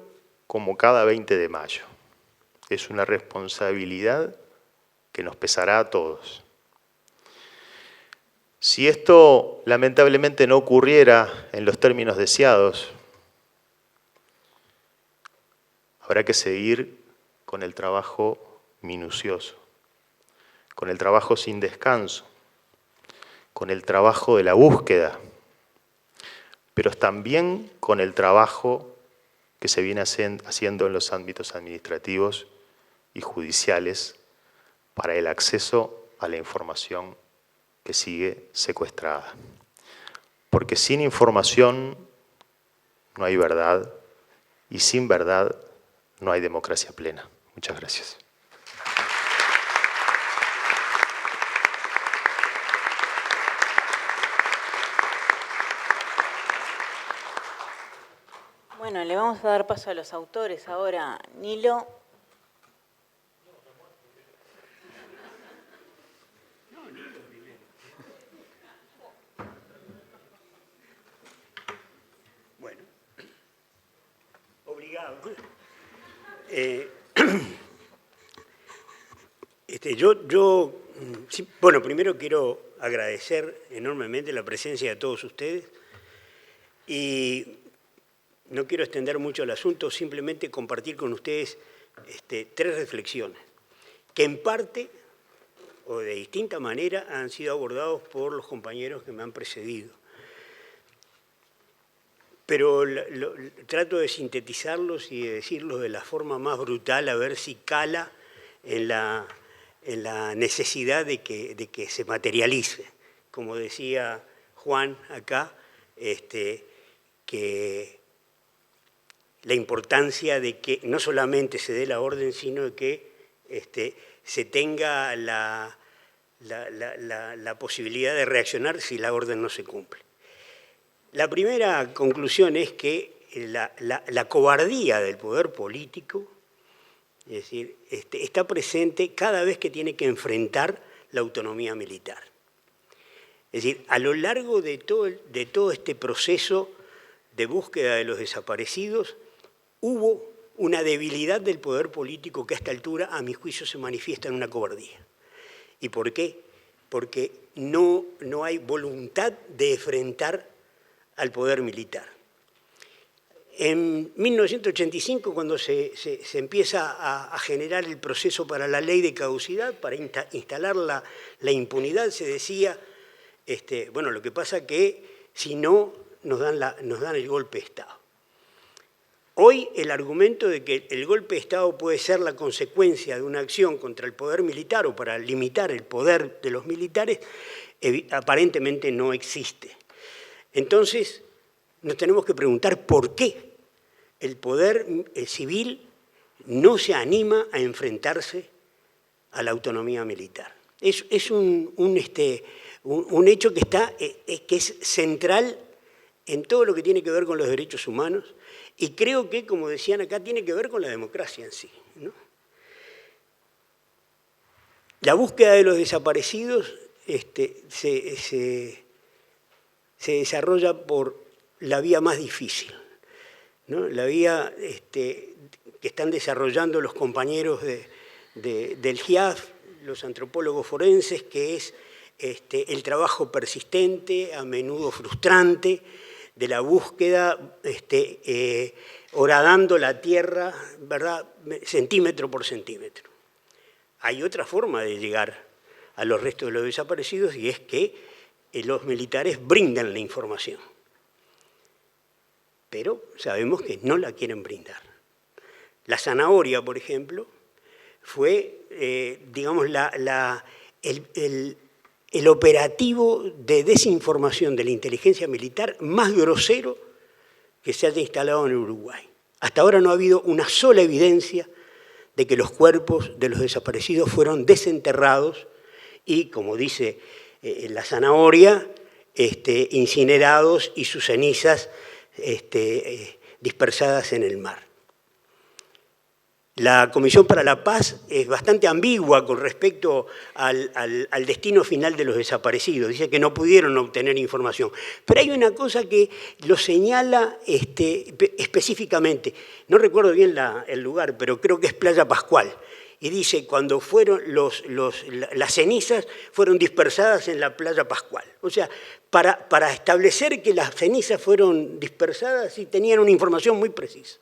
como cada 20 de mayo. Es una responsabilidad que nos pesará a todos. Si esto lamentablemente no ocurriera en los términos deseados, habrá que seguir con el trabajo minucioso, con el trabajo sin descanso, con el trabajo de la búsqueda, pero también con el trabajo que se viene haciendo en los ámbitos administrativos y judiciales para el acceso a la información que sigue secuestrada. Porque sin información no hay verdad y sin verdad no hay democracia plena. Muchas gracias. Bueno, le vamos a dar paso a los autores ahora. Nilo. Bueno, obligado. Bueno, primero quiero agradecer enormemente la presencia de todos ustedes y no quiero extender mucho el asunto, simplemente compartir con ustedes tres reflexiones que en parte o de distinta manera han sido abordados por los compañeros que me han precedido. Pero trato de sintetizarlos y de decirlos de la forma más brutal, a ver si cala en la necesidad de que se materialice. Como decía Juan acá, que la importancia de que no solamente se dé la orden, sino de que se tenga la posibilidad de reaccionar si la orden no se cumple. La primera conclusión es que la cobardía del poder político, es decir, está presente cada vez que tiene que enfrentar la autonomía militar. Es decir, a lo largo de todo este proceso de búsqueda de los desaparecidos, hubo una debilidad del poder político que a esta altura, a mi juicio, se manifiesta en una cobardía. ¿Y por qué? Porque no hay voluntad de enfrentar al poder militar. En 1985, cuando se empieza a generar el proceso para la ley de caducidad, para instalar la impunidad, se decía, bueno, lo que pasa es que si no, nos dan el golpe de Estado. Hoy el argumento de que el golpe de Estado puede ser la consecuencia de una acción contra el poder militar o para limitar el poder de los militares, aparentemente no existe. Entonces, nos tenemos que preguntar por qué el poder civil no se anima a enfrentarse a la autonomía militar. Es un hecho que es central en todo lo que tiene que ver con los derechos humanos y creo que, como decían acá, tiene que ver con la democracia en sí, ¿no? La búsqueda de los desaparecidos se desarrolla por la vía más difícil, ¿no? La vía que están desarrollando los compañeros del GIAF, los antropólogos forenses, que es el trabajo persistente, a menudo frustrante, de la búsqueda, horadando la tierra, ¿verdad?, centímetro por centímetro. Hay otra forma de llegar a los restos de los desaparecidos y es que los militares brindan la información. Pero sabemos que no la quieren brindar. La zanahoria, por ejemplo, fue, digamos, el operativo de desinformación de la inteligencia militar más grosero que se haya instalado en Uruguay. Hasta ahora no ha habido una sola evidencia de que los cuerpos de los desaparecidos fueron desenterrados y, como dice la zanahoria, incinerados y sus cenizas dispersadas en el mar. La Comisión para la Paz es bastante ambigua con respecto al destino final de los desaparecidos. Dice que no pudieron obtener información. Pero hay una cosa que lo señala específicamente. No recuerdo bien el lugar, pero creo que es Playa Pascual. Y dice, cuando fueron las cenizas fueron dispersadas en la Playa Pascual. O sea, para establecer que las cenizas fueron dispersadas, sí tenían una información muy precisa.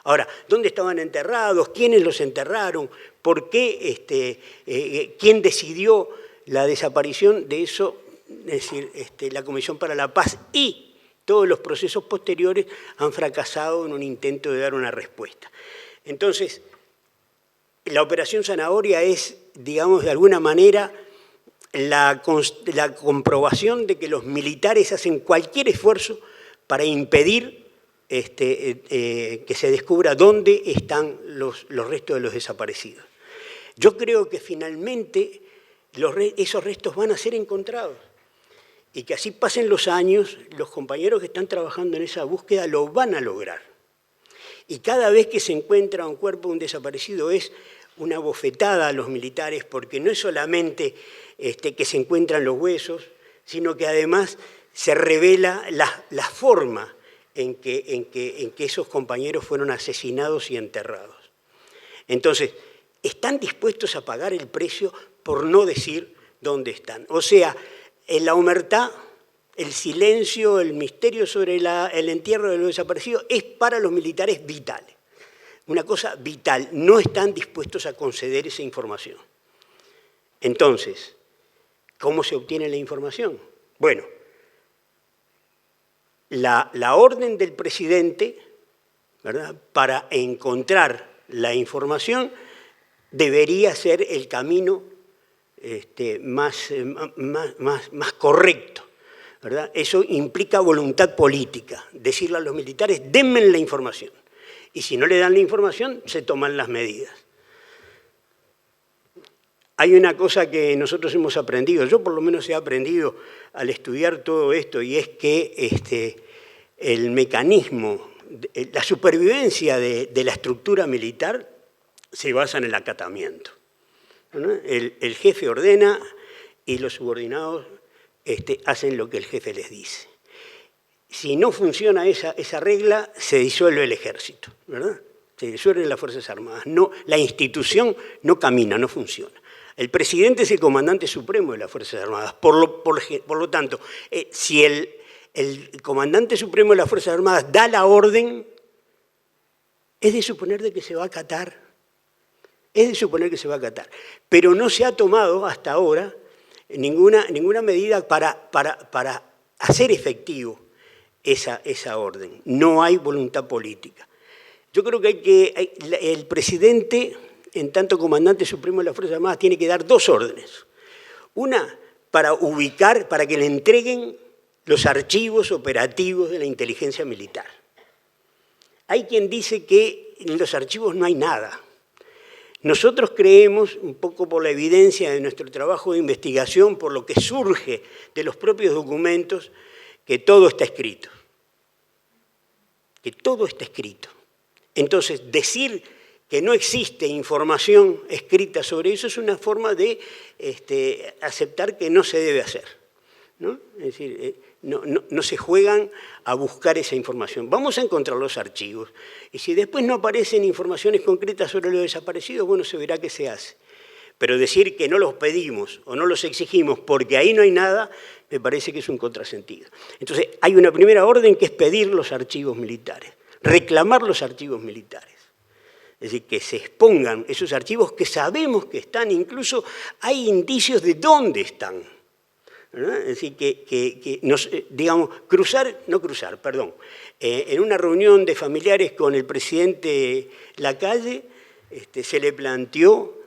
Ahora, ¿dónde estaban enterrados? ¿Quiénes los enterraron? ¿Por qué? ¿Quién decidió la desaparición de eso? Es decir, la Comisión para la Paz y todos los procesos posteriores han fracasado en un intento de dar una respuesta. Entonces, la Operación Zanahoria es, digamos, de alguna manera, la comprobación de que los militares hacen cualquier esfuerzo para impedir que se descubra dónde están los restos de los desaparecidos. Yo creo que finalmente esos restos van a ser encontrados y que así pasen los años, los compañeros que están trabajando en esa búsqueda lo van a lograr. Y cada vez que se encuentra un cuerpo de un desaparecido es una bofetada a los militares, porque no es solamente que se encuentran los huesos, sino que además se revela la forma en que esos compañeros fueron asesinados y enterrados. Entonces, están dispuestos a pagar el precio por no decir dónde están. O sea, en la omertá, el silencio, el misterio sobre el entierro de los desaparecidos es para los militares vital. Una cosa vital, no están dispuestos a conceder esa información. Entonces, ¿cómo se obtiene la información? Bueno, la orden del presidente, ¿verdad?, para encontrar la información debería ser el camino más correcto, ¿verdad? Eso implica voluntad política, decirle a los militares, denme la información. Y si no le dan la información, se toman las medidas. Hay una cosa que nosotros hemos aprendido, yo por lo menos he aprendido al estudiar todo esto, y es que el mecanismo, la supervivencia de la estructura militar se basa en el acatamiento, ¿no? El jefe ordena y los subordinados hacen lo que el jefe les dice. Si no funciona esa regla, se disuelve el ejército, ¿verdad? Se disuelven las Fuerzas Armadas. No, la institución no camina, no funciona. El presidente es el comandante supremo de las Fuerzas Armadas. Por lo tanto, si el comandante supremo de las Fuerzas Armadas da la orden, es de suponer de que se va a acatar. Es de suponer que se va a acatar. Pero no se ha tomado hasta ahora ninguna medida para hacer efectivo esa orden. No hay voluntad política. Yo creo que el presidente, en tanto comandante supremo de las Fuerzas Armadas, tiene que dar dos órdenes. Una, para ubicar, para que le entreguen los archivos operativos de la inteligencia militar. Hay quien dice que en los archivos no hay nada. Nosotros creemos, un poco por la evidencia de nuestro trabajo de investigación, por lo que surge de los propios documentos, que todo está escrito. Que todo está escrito. Entonces, decir que no existe información escrita sobre eso es una forma de aceptar que no se debe hacer, ¿no? Es decir, no se juegan a buscar esa información. Vamos a encontrar los archivos. Y si después no aparecen informaciones concretas sobre los desaparecidos, bueno, se verá qué se hace. Pero decir que no los pedimos o no los exigimos porque ahí no hay nada, me parece que es un contrasentido. Entonces, hay una primera orden que es pedir los archivos militares, reclamar los archivos militares. Es decir, que se expongan esos archivos que sabemos que están, incluso hay indicios de dónde están, ¿verdad? Es decir, digamos, en una reunión de familiares con el presidente Lacalle, se le planteó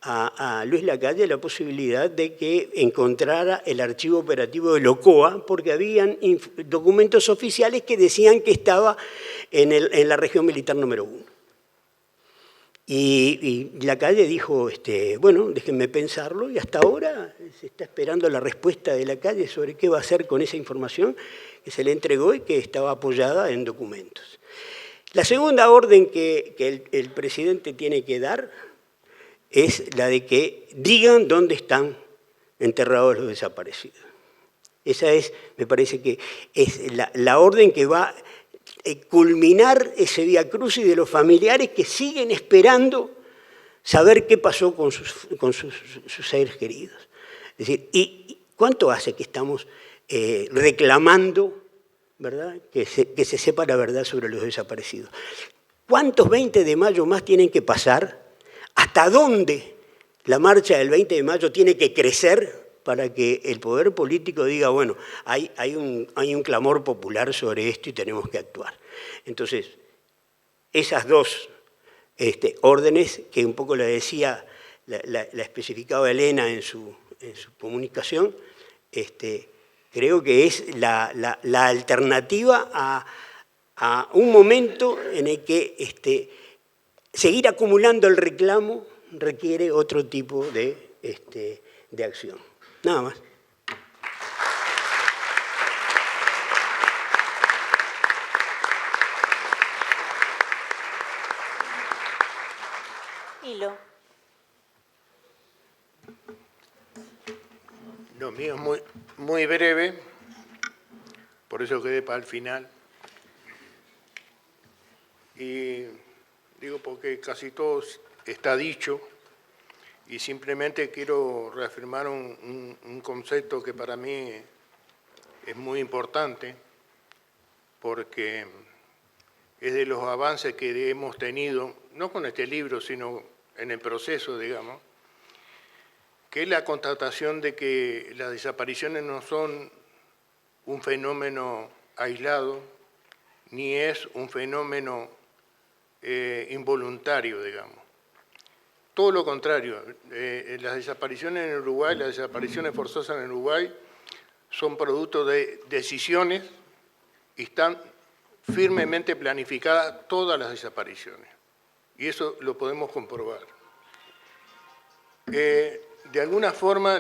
a Luis Lacalle la posibilidad de que encontrara el archivo operativo de Locoa, porque habían documentos oficiales que decían que estaba en la región militar número 1. Y Lacalle dijo, bueno, déjenme pensarlo, y hasta ahora se está esperando la respuesta de Lacalle sobre qué va a hacer con esa información que se le entregó y que estaba apoyada en documentos. La segunda orden que el presidente tiene que dar es la de que digan dónde están enterrados los desaparecidos. Esa es, me parece que es la orden que va a culminar ese viacrucis de los familiares que siguen esperando saber qué pasó con sus seres queridos. Es decir, ¿y cuánto hace que estamos reclamando, ¿verdad?, que se sepa la verdad sobre los desaparecidos? ¿Cuántos 20 de mayo más tienen que pasar? ¿Hasta dónde la marcha del 20 de mayo tiene que crecer para que el poder político diga, bueno, hay un clamor popular sobre esto y tenemos que actuar? Entonces, esas dos órdenes, que un poco la decía, la especificaba Elena en su comunicación, creo que es la alternativa a un momento en el que seguir acumulando el reclamo requiere otro tipo de acción. Nada más. Hilo. Lo mío es muy breve, por eso quedé para el final. Y digo porque casi todo está dicho, y simplemente quiero reafirmar un concepto que para mí es muy importante, porque es de los avances que hemos tenido, no con este libro, sino en el proceso, digamos, que es la constatación de que las desapariciones no son un fenómeno aislado, ni es un fenómeno involuntario, digamos. Todo lo contrario, las desapariciones en Uruguay, las desapariciones forzosas en Uruguay, son producto de decisiones y están firmemente planificadas todas las desapariciones. Y eso lo podemos comprobar. De alguna forma,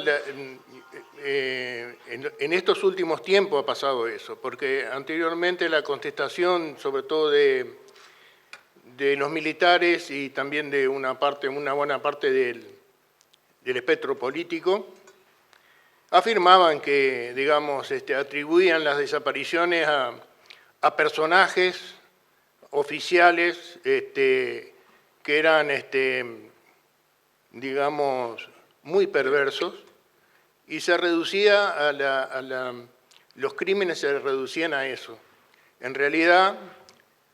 en estos últimos tiempos ha pasado eso, porque anteriormente la contestación, sobre todo de los militares y también de una buena parte del espectro político, afirmaban que, digamos, atribuían las desapariciones a personajes oficiales que eran, digamos, muy perversos, y se reducía los crímenes se reducían a eso. En realidad,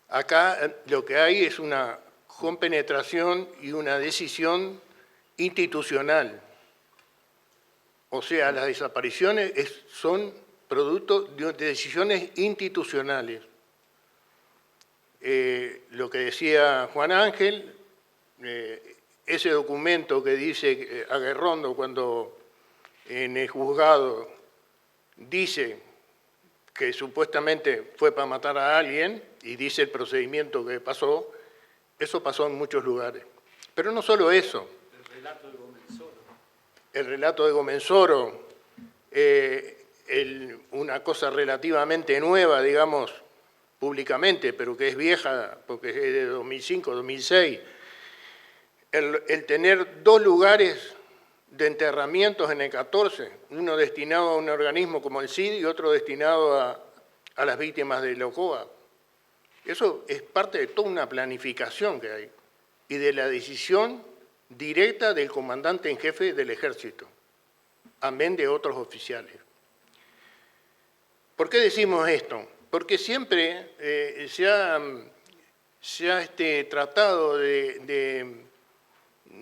acá lo que hay es una compenetración y una decisión institucional. O sea, las desapariciones son producto de decisiones institucionales. Lo que decía Juan Ángel, ese documento que dice Aguerrondo cuando en el juzgado dice que supuestamente fue para matar a alguien y dice el procedimiento que pasó, eso pasó en muchos lugares. Pero no solo eso. El relato de Gomenzoro. El relato de Gomenzoro, una cosa relativamente nueva, digamos, públicamente, pero que es vieja porque es de 2005, 2006, el tener dos lugares de enterramientos en el 14, uno destinado a un organismo como el CID y otro destinado a las víctimas de Locoa. Eso es parte de toda una planificación que hay y de la decisión directa del comandante en jefe del ejército, amén de otros oficiales. ¿Por qué decimos esto? Porque siempre se ha tratado de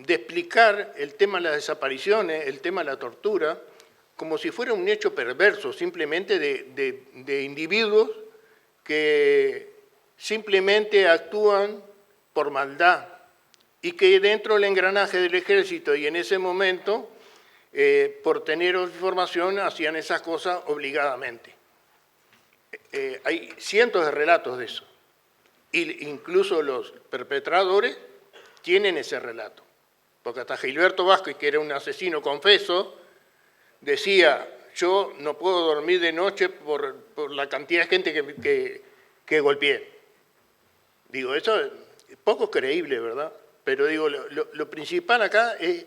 explicar el tema de las desapariciones, el tema de la tortura, como si fuera un hecho perverso, simplemente de individuos que simplemente actúan por maldad y que dentro del engranaje del ejército y en ese momento, por tener información, hacían esas cosas obligadamente. Hay cientos de relatos de eso. Incluso los perpetradores tienen ese relato. Porque hasta Gilberto Vázquez, que era un asesino confeso, decía, yo no puedo dormir de noche por la cantidad de gente que golpeé. Digo, eso es poco creíble, ¿verdad? Pero digo, lo principal acá es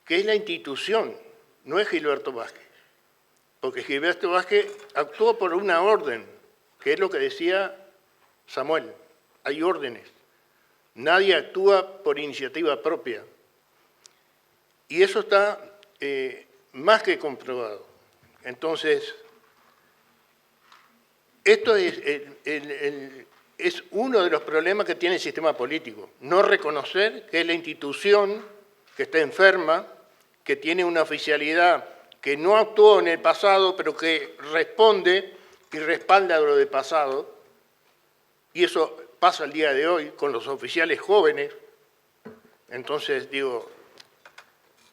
que es la institución, no es Gilberto Vázquez. Porque Gilberto Vázquez actuó por una orden, que es lo que decía Samuel. Hay órdenes. Nadie actúa por iniciativa propia. Y eso está más que comprobado. Entonces, esto es uno de los problemas que tiene el sistema político. No reconocer que es la institución que está enferma, que tiene una oficialidad que no actuó en el pasado, pero que responde y respalda lo del pasado. Y eso pasa el día de hoy con los oficiales jóvenes. Entonces, digo,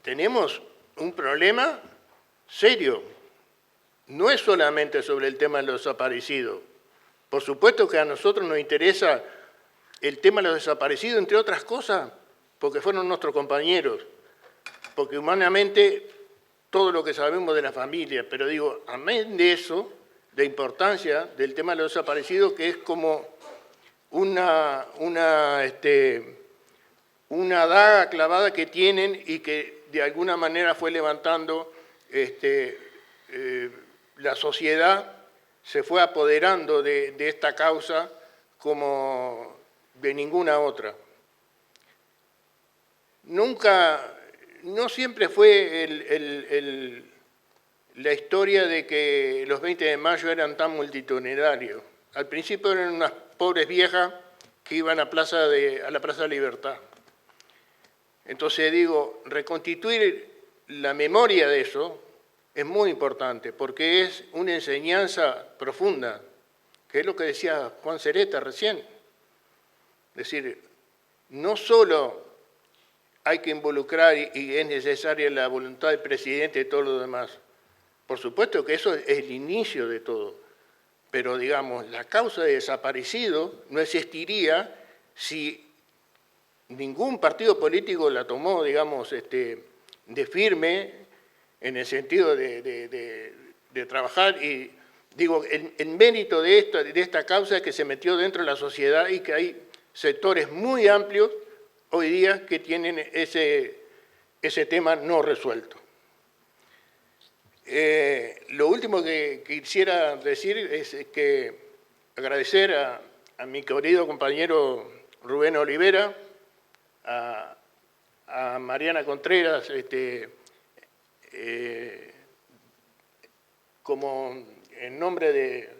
tenemos un problema serio. No es solamente sobre el tema de los desaparecidos. Por supuesto que a nosotros nos interesa el tema de los desaparecidos, entre otras cosas, porque fueron nuestros compañeros, porque humanamente todo lo que sabemos de la familia, pero digo, amén de eso, de importancia del tema de los desaparecidos, que es como una daga clavada que tienen y que de alguna manera fue levantando la sociedad, se fue apoderando de esta causa como de ninguna otra. No siempre fue la historia de que los 20 de mayo eran tan multitudinarios. Al principio eran unas pobres viejas que iban a la Plaza de Libertad. Entonces digo, reconstituir la memoria de eso es muy importante, porque es una enseñanza profunda, que es lo que decía Juan Cereta recién. Es decir, no solo hay que involucrar y es necesaria la voluntad del presidente y todo lo demás. Por supuesto que eso es el inicio de todo, pero digamos, la causa de desaparecido no existiría si ningún partido político la tomó, digamos, de firme en el sentido de trabajar. Y digo, el mérito de esta causa es que se metió dentro de la sociedad y que hay sectores muy amplios hoy día que tienen ese tema no resuelto. Lo último que quisiera decir es que agradecer a mi querido compañero Rubén Olivera, a Mariana Contreras, como en nombre de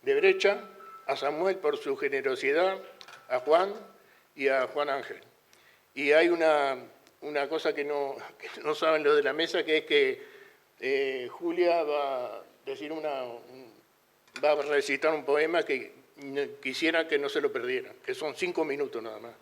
Brecha, a Samuel por su generosidad, a Juan y a Juan Ángel. Y hay una cosa que no saben los de la mesa, que es que Julia va a recitar un poema que quisiera que no se lo perdieran, que son 5 minutos nada más.